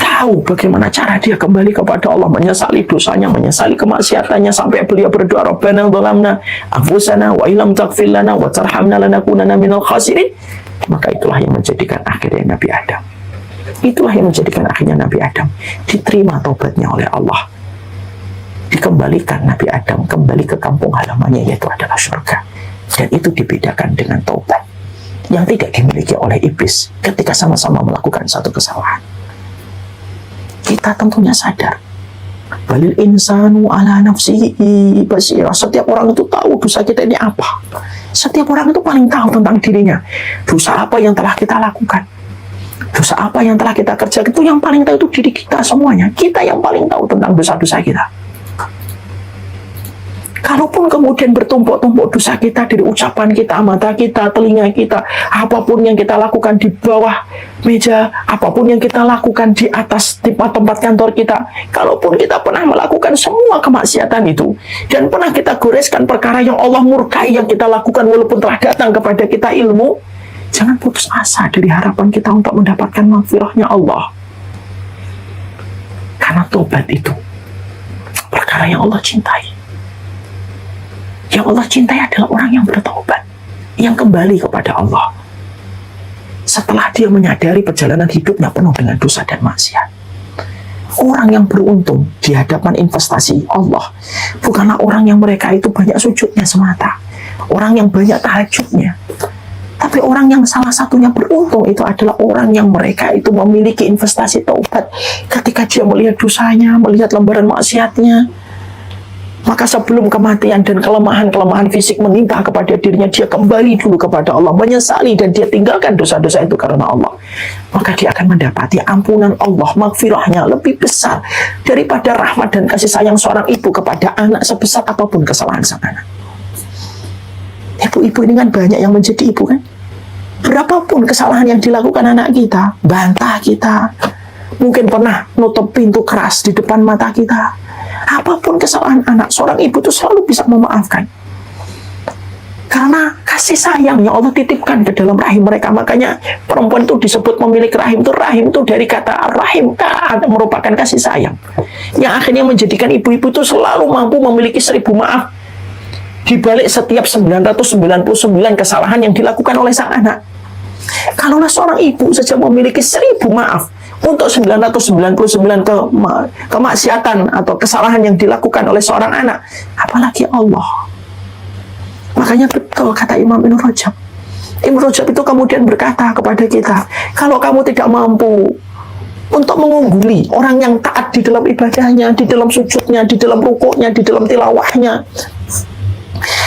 tahu bagaimana cara dia kembali kepada Allah, menyesali dosanya, menyesali kemaksiatannya, sampai beliau berdoa, Rabbana zalamna anfusana wa illam taghfir lana wa tarhamna lanakunanna minal khasirin, maka itulah yang menjadikan akhirnya Nabi Adam. Itulah yang menjadikan akhirnya Nabi Adam diterima taubatnya oleh Allah. Dikembalikan Nabi Adam kembali ke kampung halamannya, yaitu adalah surga. Dan itu dibedakan dengan taubat yang tidak dimiliki oleh iblis ketika sama-sama melakukan satu kesalahan. Kita tentunya sadar, balil insanu ala nafsihi basira. Setiap orang itu tahu dosa kita ini apa. Setiap orang itu paling tahu tentang dirinya. Dosa apa yang telah kita lakukan, dosa apa yang telah kita kerjakan, itu yang paling tahu itu diri kita semuanya. Kita yang paling tahu tentang dosa-dosa kita. Kalaupun kemudian bertumpuk-tumpuk dosa kita dari ucapan kita, mata kita, telinga kita, apapun yang kita lakukan di bawah meja, apapun yang kita lakukan di atas tempat kantor kita, kalaupun kita pernah melakukan semua kemaksiatan itu, dan pernah kita goreskan perkara yang Allah murkai yang kita lakukan walaupun telah datang kepada kita ilmu, jangan putus asa dari harapan kita untuk mendapatkan maghfirahnya Allah. Karena tobat itu perkara yang Allah cintai. Yang Allah cintai adalah orang yang bertobat, yang kembali kepada Allah setelah dia menyadari perjalanan hidupnya penuh dengan dosa dan maksiat. Orang yang beruntung di hadapan investasi Allah bukanlah orang yang mereka itu banyak sujudnya semata, orang yang banyak tahajudnya, tapi orang yang salah satunya beruntung itu adalah orang yang mereka itu memiliki investasi taubat. Ketika dia melihat dosanya, melihat lembaran maksiatnya, maka sebelum kematian dan kelemahan-kelemahan fisik menimpa kepada dirinya, dia kembali dulu kepada Allah, menyesali, dan dia tinggalkan dosa-dosa itu karena Allah. Maka dia akan mendapati ampunan Allah, maghfirahnya lebih besar daripada rahmat dan kasih sayang seorang ibu kepada anak sebesar apapun kesalahan sang anak. Ibu-ibu ini kan banyak yang menjadi ibu kan. Berapapun kesalahan yang dilakukan anak kita, bantah kita, mungkin pernah nutup pintu keras di depan mata kita. Apapun kesalahan anak, seorang ibu itu selalu bisa memaafkan. Karena kasih sayang yang Allah titipkan ke dalam rahim mereka. Makanya perempuan itu disebut memiliki rahim. Itu rahim itu dari kata rahim, merupakan kasih sayang. Yang akhirnya menjadikan ibu-ibu itu selalu mampu memiliki 1000 maaf di balik setiap 999 kesalahan yang dilakukan oleh sang anak. Kalaulah seorang ibu saja memiliki 1000 maaf untuk 999 kemaksiatan atau kesalahan yang dilakukan oleh seorang anak, apalagi Allah. Makanya betul kata Imam Ibn Rajab. Ibn Rajab itu kemudian berkata kepada kita, kalau kamu tidak mampu untuk mengungguli orang yang taat di dalam ibadahnya, di dalam sujudnya, di dalam rukuknya, di dalam tilawahnya,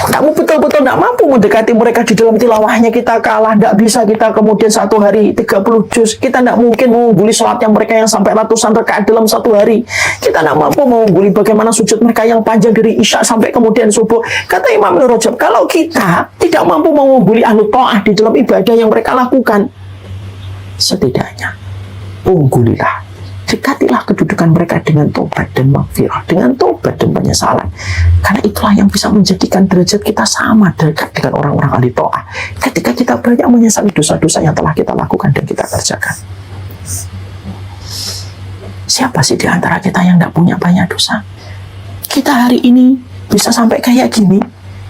kamu betul-betul tidak mampu mendekati mereka di dalam tilawahnya, kita kalah. Tidak bisa kita kemudian satu hari 30 juz. Kita tidak mungkin mengungguli sholatnya mereka yang sampai ratusan rakaat dalam satu hari. Kita tidak mampu mengungguli bagaimana sujud mereka yang panjang dari isya sampai kemudian subuh. Kata Imam Ibn Rajab, kalau kita tidak mampu mengungguli ahlu ta'ah di dalam ibadah yang mereka lakukan, setidaknya unggulilah, dekatilah kedudukan mereka dengan tobat dan maghfirah, dengan tobat dan penyesalan. Karena itulah yang bisa menjadikan derajat kita sama dekat dengan orang-orang ahli ta'ah. Ketika kita kita banyak menyesali dosa-dosa yang telah kita lakukan dan kita kerjakan. Siapa sih di antara kita yang tidak punya banyak dosa? Kita hari ini bisa sampai kayak gini,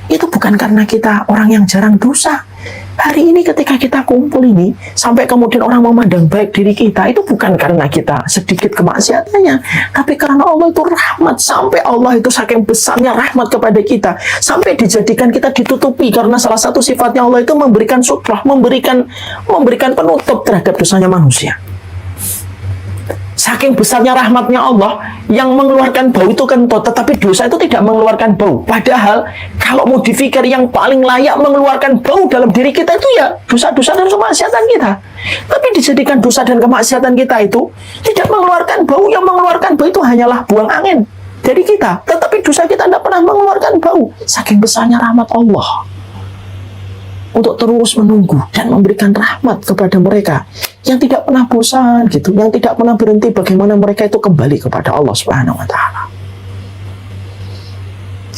itu bukan karena kita orang yang jarang dosa. Hari ini ketika kita kumpul ini, sampai kemudian orang memandang baik diri kita, itu bukan karena kita sedikit kemaksiatannya, tapi karena Allah itu rahmat. Sampai Allah itu saking besarnya rahmat kepada kita, sampai dijadikan kita ditutupi, karena salah satu sifatnya Allah itu memberikan sutrah, memberikan penutup terhadap dosanya manusia. Saking besarnya rahmatnya Allah yang mengeluarkan bau itu kentut, tetapi dosa itu tidak mengeluarkan bau. Padahal kalau mau dipikir yang paling layak mengeluarkan bau dalam diri kita itu ya dosa-dosa dan kemaksiatan kita. Tapi dijadikan dosa dan kemaksiatan kita itu tidak mengeluarkan bau. Yang mengeluarkan bau itu hanyalah buang angin dari kita. Tetapi dosa kita tidak pernah mengeluarkan bau. Saking besarnya rahmat Allah untuk terus menunggu dan memberikan rahmat kepada mereka yang tidak pernah bosan gitu, yang tidak pernah berhenti bagaimana mereka itu kembali kepada Allah Subhanahu wa taala.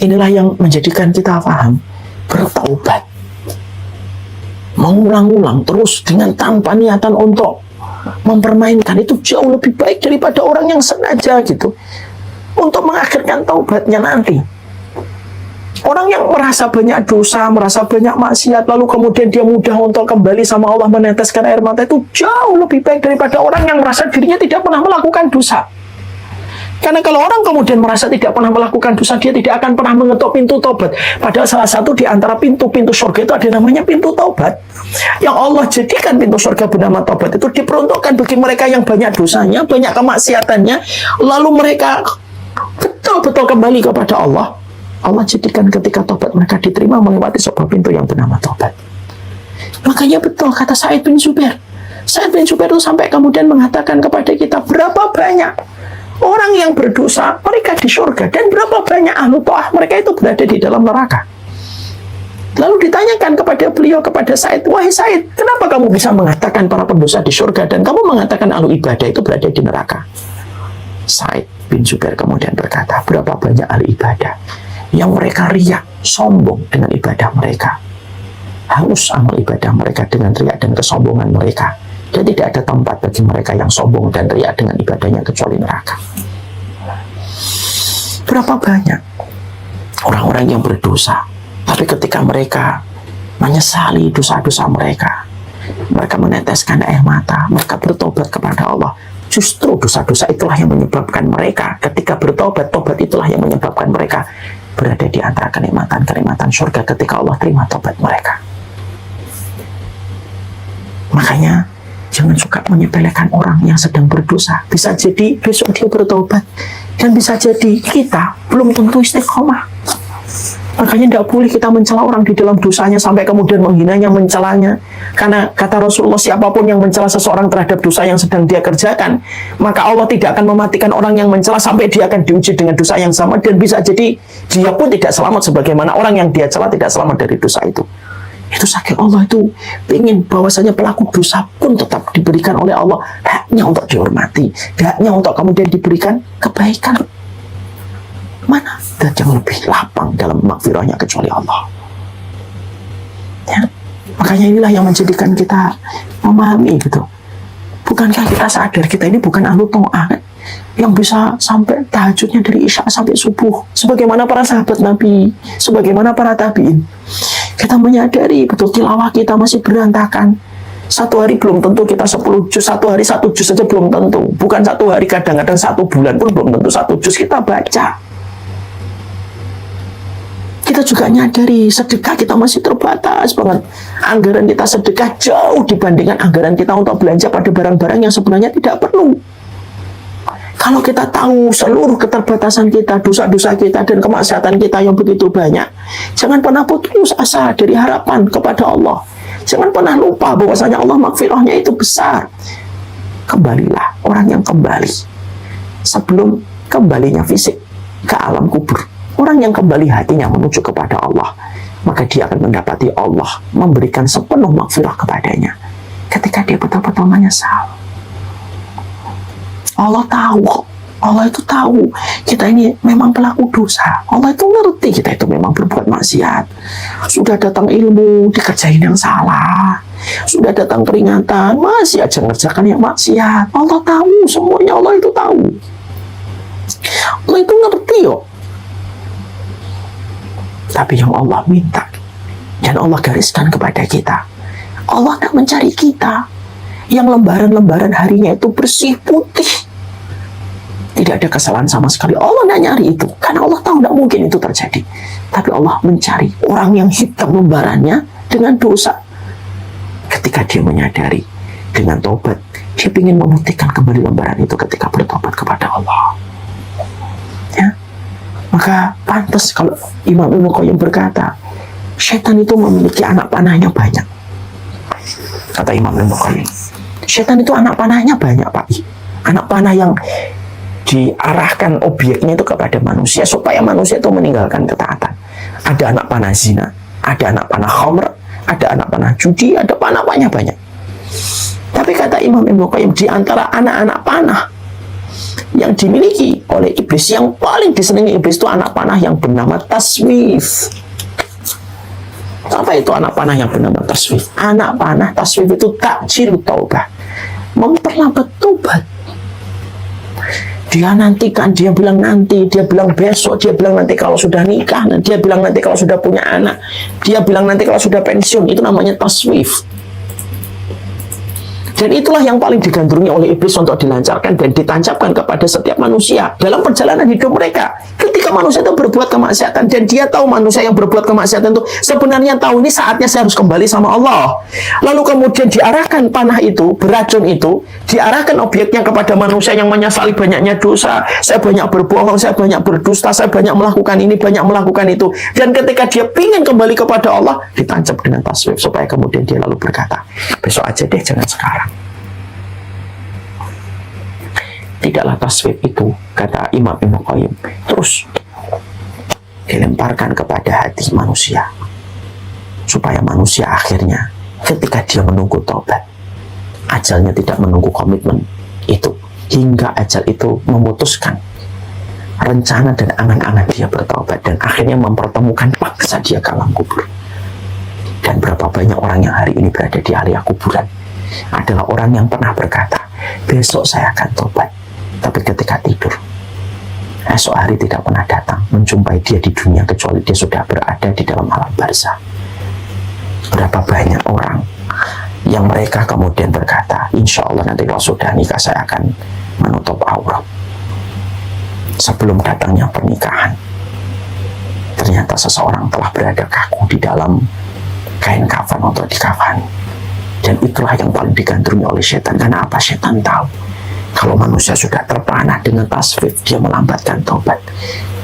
Inilah yang menjadikan kita paham bertaubat. Mengulang-ulang terus dengan tanpa niatan untuk mempermainkan itu jauh lebih baik daripada orang yang sengaja gitu untuk mengakhirkan taubatnya nanti. Orang yang merasa banyak dosa, merasa banyak maksiat, lalu kemudian dia mudah untuk kembali sama Allah meneteskan air mata, itu jauh lebih baik daripada orang yang merasa dirinya tidak pernah melakukan dosa. Karena kalau orang kemudian merasa tidak pernah melakukan dosa, dia tidak akan pernah mengetuk pintu taubat. Padahal salah satu di antara pintu-pintu surga itu ada namanya pintu taubat. Yang Allah jadikan pintu surga bernama taubat itu diperuntukkan bagi mereka yang banyak dosanya, banyak kemaksiatannya, lalu mereka betul-betul kembali kepada Allah. Allah jadikan ketika taubat mereka diterima melewati sebuah pintu yang bernama taubat. Makanya betul kata Sa'id bin Jubair. Sa'id bin Jubair itu sampai kemudian mengatakan kepada kita, berapa banyak orang yang berdosa mereka di surga, dan berapa banyak ahlu ta'ah mereka itu berada di dalam neraka. Lalu ditanyakan kepada beliau, kepada Sa'id, wahai Sa'id, kenapa kamu bisa mengatakan para pendosa di surga dan kamu mengatakan ahlu ibadah itu berada di neraka? Sa'id bin Jubair kemudian berkata, berapa banyak ahli ibadah yang mereka riak, sombong dengan ibadah mereka, hangus amal ibadah mereka dengan riak dan kesombongan mereka, dan tidak ada tempat bagi mereka yang sombong dan riak dengan ibadahnya kecuali neraka. Berapa banyak orang-orang yang berdosa, tapi ketika mereka menyesali dosa-dosa mereka, mereka meneteskan air mata, mereka bertobat kepada Allah. Justru dosa-dosa itulah yang menyebabkan mereka ketika bertobat, tobat itulah yang menyebabkan mereka berada di antara kenikmatan-kenikmatan surga ketika Allah terima tobat mereka. Makanya jangan suka menyepelekan orang yang sedang berdosa. Bisa jadi besok dia bertobat, dan bisa jadi kita belum tentu istiqomah. Makanya tidak boleh kita mencela orang di dalam dosanya sampai kemudian menghinanya, mencelanya. Karena kata Rasulullah, siapapun yang mencela seseorang terhadap dosa yang sedang dia kerjakan, maka Allah tidak akan mematikan orang yang mencela sampai dia akan diuji dengan dosa yang sama, dan bisa jadi dia pun tidak selamat sebagaimana orang yang dia cela tidak selamat dari dosa itu. Itu saking Allah itu ingin bahwasanya pelaku dosa pun tetap diberikan oleh Allah haknya untuk dihormati, haknya untuk kemudian diberikan kebaikan. Mana dan yang lebih lapang dalam makfirahnya kecuali Allah. Ya. Makanya inilah yang menjadikan kita memahami gitu. Bukankah kita sadar kita ini bukan ahlu ta'ah yang bisa sampai tahajudnya dari isya sampai subuh, sebagaimana para sahabat Nabi, sebagaimana para tabi'in. Kita menyadari betul tilawah kita masih berantakan. Satu hari belum tentu kita 10 juz, satu hari 1 juz saja belum tentu. Bukan satu hari, kadang-kadang 1 bulan pun belum tentu 1 juz kita baca. Kita juga nyadari sedekah kita masih terbatas banget. Anggaran kita sedekah jauh dibandingkan anggaran kita untuk belanja pada barang-barang yang sebenarnya tidak perlu. Kalau kita tahu seluruh keterbatasan kita, dosa-dosa kita, dan kemaksiatan kita yang begitu banyak, jangan pernah putus asa dari harapan kepada Allah. Jangan pernah lupa bahwasanya Allah makfirahnya itu besar. Kembalilah orang yang kembali sebelum kembalinya fisik ke alam kubur. Orang yang kembali hatinya menuju kepada Allah, maka dia akan mendapati Allah memberikan sepenuh makfirah kepadanya ketika dia betul-betul menyesal. Allah tahu Allah itu tahu kita ini memang pelaku dosa. Allah itu ngerti kita itu memang berbuat maksiat. Sudah datang ilmu, dikerjain yang salah. Sudah datang peringatan, masih aja ngerjakan yang maksiat. Allah tahu semuanya, Allah itu tahu. Allah itu ngerti yo. Tapi yang Allah minta dan Allah gariskan kepada kita, Allah tak mencari kita yang lembaran-lembaran harinya itu bersih putih, tidak ada kesalahan sama sekali. Allah tidak nyari itu karena Allah tahu tidak mungkin itu terjadi. Tapi Allah mencari orang yang hitam lembarannya dengan dosa. Ketika dia menyadari dengan tobat, dia ingin memutihkan kembali lembaran itu ketika bertobat kepada Allah. Ya, maka pantas kalau Imam Ibnu Qayyim berkata, setan itu memiliki anak panahnya banyak. Kata Imam Ibnu Qayyim, setan itu anak panahnya banyak, Pak. Anak panah yang diarahkan objeknya itu kepada manusia supaya manusia itu meninggalkan ketaatan. Ada anak panah zina, ada anak panah khamr, ada anak panah judi, ada panah-panah banyak. Tapi kata Imam Ibnu Qayyim, di antara anak-anak panah yang dimiliki oleh iblis, yang paling disenangi iblis itu anak panah yang bernama taswif. Apa itu anak panah yang bernama taswif? Anak panah taswif itu takjil taubah, memperlambat tobat. Dia nantikan, dia bilang nanti, dia bilang besok, dia bilang nanti kalau sudah nikah, dia bilang nanti kalau sudah punya anak, dia bilang nanti kalau sudah pensiun. Itu namanya taswif. Dan itulah yang paling digandrungi oleh iblis untuk dilancarkan dan ditancapkan kepada setiap manusia dalam perjalanan hidup mereka. Ketika manusia itu berbuat kemaksiatan dan dia tahu manusia yang berbuat kemaksiatan itu sebenarnya tahu ini saatnya saya harus kembali sama Allah. Lalu kemudian diarahkan panah itu, beracun itu, diarahkan objeknya kepada manusia yang menyesali banyaknya dosa. Saya banyak berbohong, saya banyak berdusta, saya banyak melakukan ini, banyak melakukan itu. Dan ketika dia ingin kembali kepada Allah, ditancap dengan taswif supaya kemudian dia lalu berkata, besok aja deh, jangan sekarang. Tidaklah taswif itu, kata Imam Ibnu Qayyim, terus dilemparkan kepada hati manusia supaya manusia akhirnya ketika dia menunggu taubat, ajalnya tidak menunggu komitmen itu hingga ajal itu memutuskan rencana dan angan-angan dia bertaubat dan akhirnya mempertemukan paksa dia ke alam kubur. Dan berapa banyak orang yang hari ini berada di area kuburan adalah orang yang pernah berkata, besok saya akan tobat. Tapi ketika tidur, esok hari tidak pernah datang menjumpai dia di dunia kecuali dia sudah berada di dalam alam barzah. Berapa banyak orang yang mereka kemudian berkata, insya Allah nanti kalau sudah nikah saya akan menutup aurat. Sebelum datangnya pernikahan, ternyata seseorang telah berada kaku di dalam kain kafan untuk dikafani. Dan itulah yang paling digandrungi oleh setan. Karena apa? Setan tahu kalau manusia sudah terpanah dengan taswif, dia melambatkan taubat.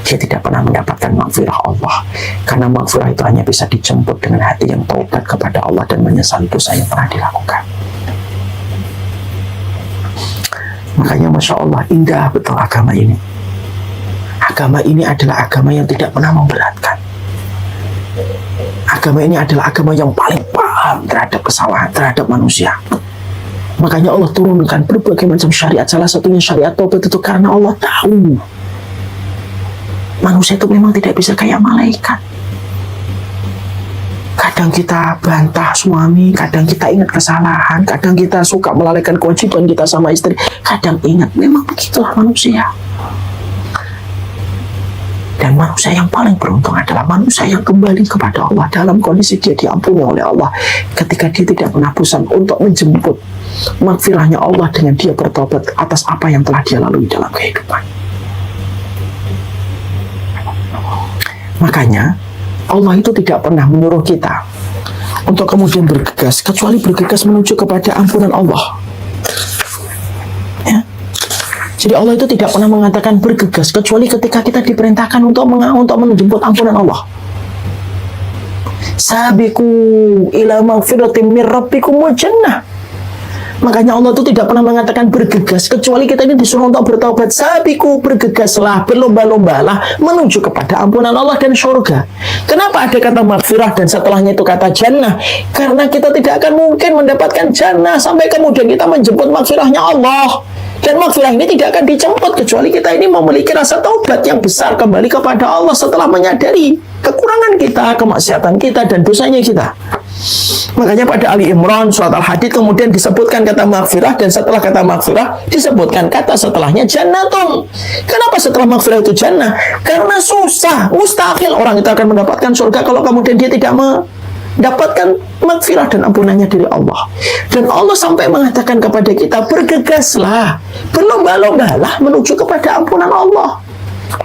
Dia tidak pernah mendapatkan maghfirah Allah. Karena maghfirah itu hanya bisa dijemput dengan hati yang taubat kepada Allah dan menyesali dosa yang pernah dilakukan. Makanya Masya Allah, indah betul agama ini. Agama ini adalah agama yang tidak pernah memberatkan. Agama ini adalah agama yang paling paham terhadap kesalahan, terhadap manusia. Makanya Allah turunkan berbagai macam syariat. Salah satunya syariat taubat itu karena Allah tahu manusia itu memang tidak bisa kayak malaikat. Kadang kita bantah suami, kadang kita ingat kesalahan, kadang kita suka melalaikan kewajiban kita sama istri, kadang ingat. Memang begitulah manusia. Dan manusia yang paling beruntung adalah manusia yang kembali kepada Allah dalam kondisi dia diampuni oleh Allah. Ketika dia tidak pernah bosan untuk menjemput maghfirahnya Allah dengan dia bertobat atas apa yang telah dia lalui dalam kehidupan. Makanya Allah itu tidak pernah menyuruh kita untuk kemudian bergegas, kecuali bergegas menuju kepada ampunan Allah. Ya. Jadi Allah itu tidak pernah mengatakan bergegas kecuali ketika kita diperintahkan untuk menjemput ampunan Allah. Sabiqu ila magfiratin min rabbikum wa jannah. Makanya Allah itu tidak pernah mengatakan bergegas kecuali kita ini disuruh untuk bertaubat. Sabiqu, bergegaslah, berlomba-lombalah menuju kepada ampunan Allah dan surga. Kenapa ada kata maghfirah dan setelahnya itu kata jannah? Karena kita tidak akan mungkin mendapatkan jannah sampai kemudian kita menjemput maghfirahnya Allah. Dan maghfirah ini tidak akan dijemput kecuali kita ini memiliki rasa taubat yang besar kembali kepada Allah setelah menyadari kekurangan kita, kemaksiatan kita, dan dosanya kita. Makanya pada Ali Imran surat Al-Hadid kemudian disebutkan kata maghfirah, dan setelah kata maghfirah disebutkan kata setelahnya jannatun. Kenapa setelah maghfirah itu jannah? Karena susah, mustahil orang itu akan mendapatkan surga kalau kemudian dia tidak mendapatkan maghfirah dan ampunannya dari Allah. Dan Allah sampai mengatakan kepada kita, bergegaslah, berlomba-lombalah menuju kepada ampunan Allah.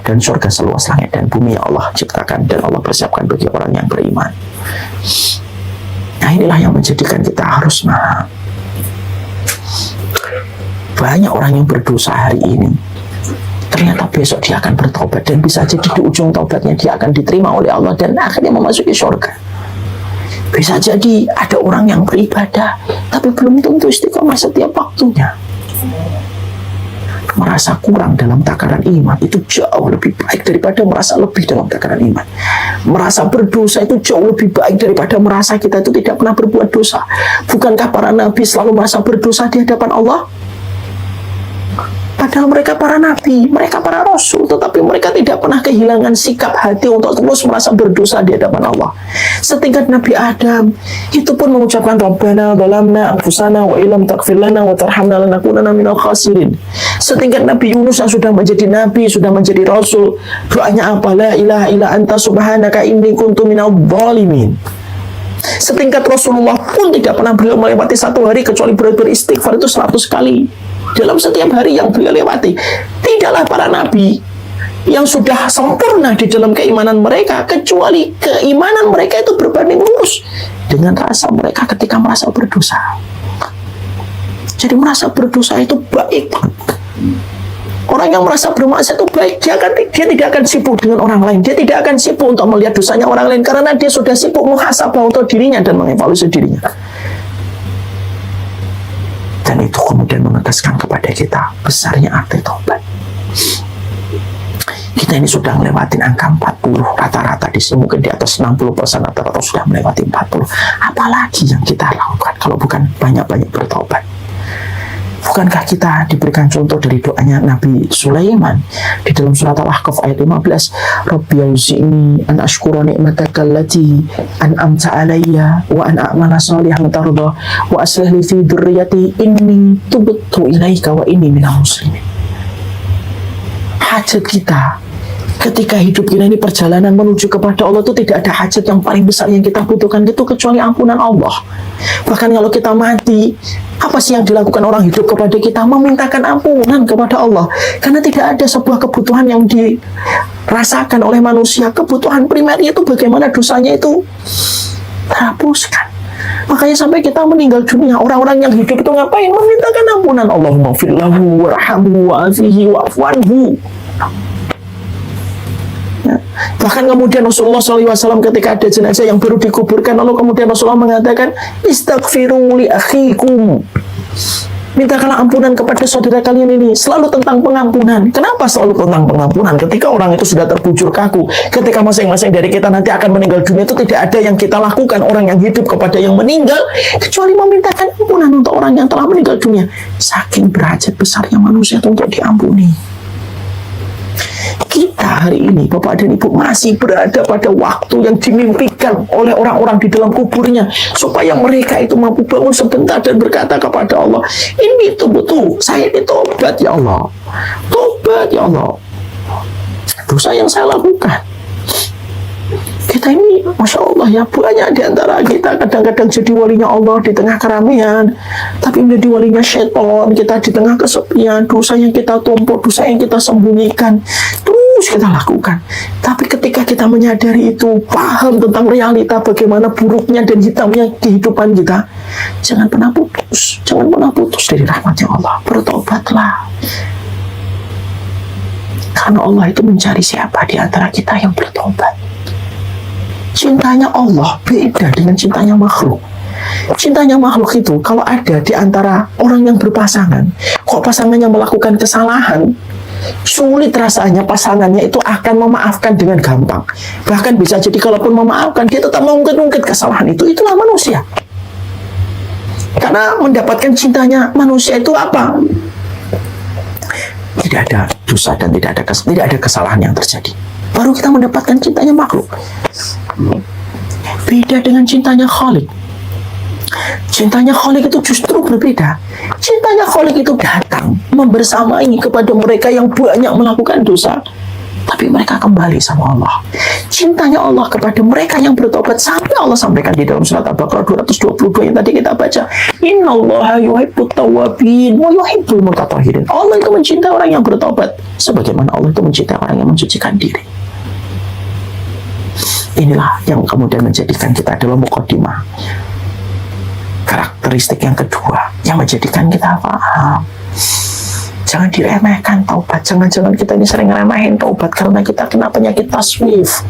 Dan surga seluas langit dan bumi yang Allah ciptakan dan Allah persiapkan bagi orang yang beriman. Nah, inilah yang menjadikan kita harus memaham. Banyak orang yang berdosa hari ini, ternyata besok dia akan bertobat, dan bisa jadi di ujung taubatnya dia akan diterima oleh Allah dan akhirnya memasuki surga. Bisa jadi ada orang yang beribadah tapi belum tentu istiqomah setiap waktunya. Merasa kurang dalam takaran iman itu jauh lebih baik daripada merasa lebih dalam takaran iman. Merasa berdosa itu jauh lebih baik daripada merasa kita itu tidak pernah berbuat dosa. Bukankah para nabi selalu merasa berdosa di hadapan Allah? Padahal mereka para nabi, mereka para rasul, tetapi mereka tidak pernah kehilangan sikap hati untuk terus merasa berdosa di hadapan Allah. Setingkat Nabi Adam, itu pun mengucapkan Rabbana zalamna anfusana wa illam taghfir lana wa tarhamna lanakunanna minal khasirin. Setingkat Nabi Yunus yang sudah menjadi nabi, sudah menjadi rasul, doanya apa? La ilaha illa anta subhanaka inni kuntu minadh dhalimin. Setingkat Rasulullah pun tidak pernah beliau melewati satu hari kecuali beristighfar itu 100 kali dalam setiap hari yang beliau lewati. Tidaklah para nabi yang sudah sempurna di dalam keimanan mereka, kecuali keimanan mereka itu berbanding lurus dengan rasa mereka ketika merasa berdosa. Jadi merasa berdosa itu baik. Orang yang merasa bermaksiat itu baik, dia tidak akan sibuk dengan orang lain, dia tidak akan sibuk untuk melihat dosanya orang lain, karena dia sudah sibuk muhasabah untuk dirinya dan mengevaluasi dirinya. Dan itu kemudian menegaskan kepada kita besarnya arti taubat. Kita ini sudah melewatin angka 40 rata-rata, di sini mungkin di atas 60% rata-rata sudah melewati 40. Apalagi yang kita lakukan kalau bukan banyak-banyak bertaubat? Bukankah kita diberikan contoh dari doanya Nabi Sulaiman di dalam surat Al-Ahqaf ayat 15, Rabbi auzi'ni an ashkura ni'mataka allati an'amta alayya wa an a'mala salihan tarda wa aslih li fi dzurriyyati inni tubtu ilaika wa inni minal muslimin. Hajat kita ketika hidup kita ini perjalanan menuju kepada Allah itu tidak ada hajat yang paling besar yang kita butuhkan itu kecuali ampunan Allah. Bahkan kalau kita mati, apa sih yang dilakukan orang hidup kepada kita? Memintakan ampunan kepada Allah. Karena tidak ada sebuah kebutuhan yang dirasakan oleh manusia. Kebutuhan primernya itu bagaimana dosanya itu terhapuskan. Makanya sampai kita meninggal dunia, orang-orang yang hidup itu ngapain? Memintakan ampunan. Allahumma firlahu warhamhu wa'afihi wa'afuanhu. Bahkan kemudian Rasulullah SAW ketika ada jenazah yang baru dikuburkan, lalu kemudian Rasulullah mengatakan, istaghfiru li akhikum, mintakanlah ampunan kepada saudara kalian ini. Selalu tentang pengampunan. Kenapa selalu tentang pengampunan? Ketika orang itu sudah terbujur kaku, ketika masing-masing dari kita nanti akan meninggal dunia, itu tidak ada yang kita lakukan orang yang hidup kepada yang meninggal kecuali memintakan ampunan untuk orang yang telah meninggal dunia. Saking derajat besarnya manusia itu untuk diampuni. Kita hari ini, Bapak dan Ibu, masih berada pada waktu yang dimimpikan oleh orang-orang di dalam kuburnya, supaya mereka itu mampu bangun sebentar dan berkata kepada Allah, ini betul, saya ini tobat ya Allah, tobat ya Allah, dosa yang saya lakukan. Kita ini, Masya Allah ya, banyak di antara kita kadang-kadang jadi walinya Allah di tengah keramaian, tapi menjadi walinya syaitan. Kita di tengah kesepian, dosa yang kita tumpuk, dosa yang kita sembunyikan, terus kita lakukan. Tapi ketika kita menyadari itu, paham tentang realita bagaimana buruknya dan hitamnya kehidupan kita, jangan pernah putus dari rahmatnya Allah. Bertobatlah. Karena Allah itu mencari siapa di antara kita yang bertobat. Cintanya Allah beda dengan cintanya makhluk. Cintanya makhluk itu kalau ada di antara orang yang berpasangan, kok pasangannya melakukan kesalahan, sulit rasanya pasangannya itu akan memaafkan dengan gampang. Bahkan bisa jadi kalaupun memaafkan, dia tetap mengungkit-ungkit kesalahan itu. Itulah manusia. Karena mendapatkan cintanya manusia itu apa? tidak ada dosa dan tidak ada kesalahan yang terjadi. Baru kita mendapatkan cintanya makhluk. Beda dengan cintanya Khalik. Cintanya Khalik itu justru berbeda. Cintanya Khalik itu datang membersamai kepada mereka yang banyak melakukan dosa, tapi mereka kembali sama Allah. Cintanya Allah kepada mereka yang bertobat, sampai Allah sampaikan di dalam surat Al-Baqarah 222 yang tadi kita baca, Innallaha yuhibbut tawwabin wa yuhibbul mutatahhirin. Allah itu mencintai orang yang bertobat, sebagaimana Allah itu mencintai orang yang mensucikan diri. Inilah yang kemudian menjadikan kita adalah muqaddimah. Karakteristik yang kedua yang menjadikan kita paham. Jangan diremehkan taubat. Jangan-jangan kita ini sering remehin taubat karena kita kena penyakit taswif.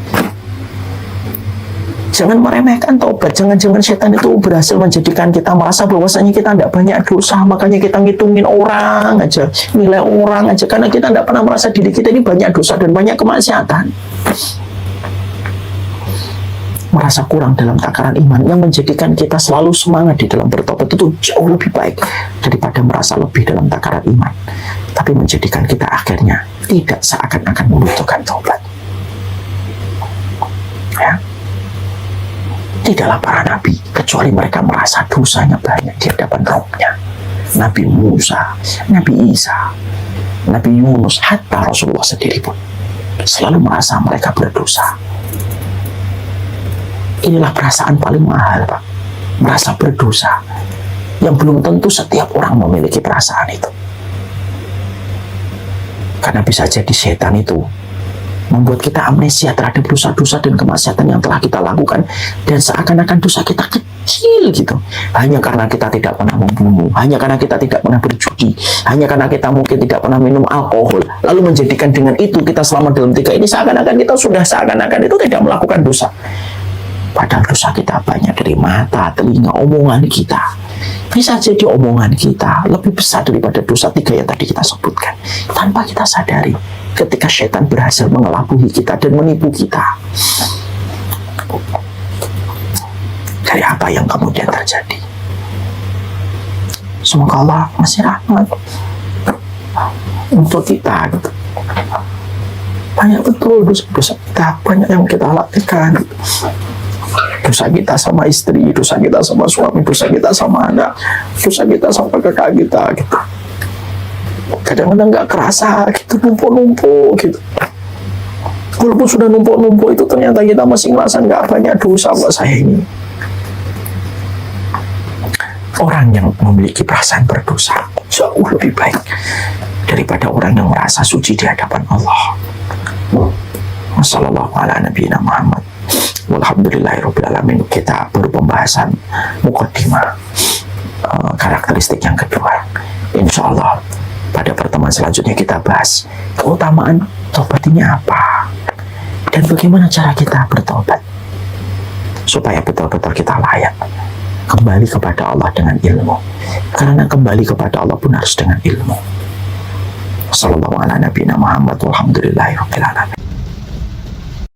Jangan meremehkan taubat. Jangan-jangan setan itu berhasil menjadikan kita merasa bahwasanya kita tidak banyak dosa, makanya kita ngitungin orang aja, nilai orang aja, karena kita tidak pernah merasa diri kita ini banyak dosa dan banyak kemaksiatan. Merasa kurang dalam takaran iman yang menjadikan kita selalu semangat di dalam bertobat itu jauh lebih baik daripada merasa lebih dalam takaran iman, tapi menjadikan kita akhirnya tidak seakan-akan membutuhkan taubat. Ya, tidaklah para nabi kecuali mereka merasa dosanya banyak di hadapan Rabb-nya. Nabi Musa, Nabi Isa, Nabi Yunus, hatta Rasulullah sendiri pun selalu merasa mereka berdosa. Inilah perasaan paling mahal, Pak. Merasa berdosa. Yang belum tentu setiap orang memiliki perasaan itu. Karena bisa jadi setan itu membuat kita amnesia terhadap dosa-dosa dan kemaksiatan yang telah kita lakukan. Dan seakan-akan dosa kita kecil gitu. Hanya karena kita tidak pernah membunuh. Hanya karena kita tidak pernah berjudi. Hanya karena kita mungkin tidak pernah minum alkohol. Lalu menjadikan dengan itu kita selamat dalam 3 ini. Seakan-akan kita sudah seakan-akan itu tidak melakukan dosa. Padahal dosa kita banyak dari mata, telinga, omongan kita. Bisa jadi omongan kita lebih besar daripada dosa 3 yang tadi kita sebutkan. Tanpa kita sadari ketika setan berhasil mengelabui kita dan menipu kita. Dari apa yang kemudian terjadi? Semoga Allah masih rahmat untuk kita. Banyak betul dosa kita, banyak yang kita lakukan. Dosa kita sama istri, dosa kita sama suami, dosa kita sama anak, dosa kita sama kakak kita gitu. Kadang-kadang nggak kerasa gitu, numpuk-numpuk gitu. Walaupun sudah numpuk-numpuk itu ternyata kita masih merasa nggak banyak dosa buat saya ini. Orang yang memiliki perasaan berdosa jauh lebih baik daripada orang yang merasa suci di hadapan Allah. Wassallallahu ala nabiyina Muhammad. Walhamdulillahirrabbilalamin. Kita baru pembahasan muqaddimah, karakteristik yang kedua. Insya Allah pada pertemuan selanjutnya kita bahas keutamaan tobat ini apa dan bagaimana cara kita bertobat supaya betul-betul kita layak kembali kepada Allah dengan ilmu, karena kembali kepada Allah pun harus dengan ilmu. Sallallahu ala nabiyina Muhammad walhamdulillahirrabbilalamin.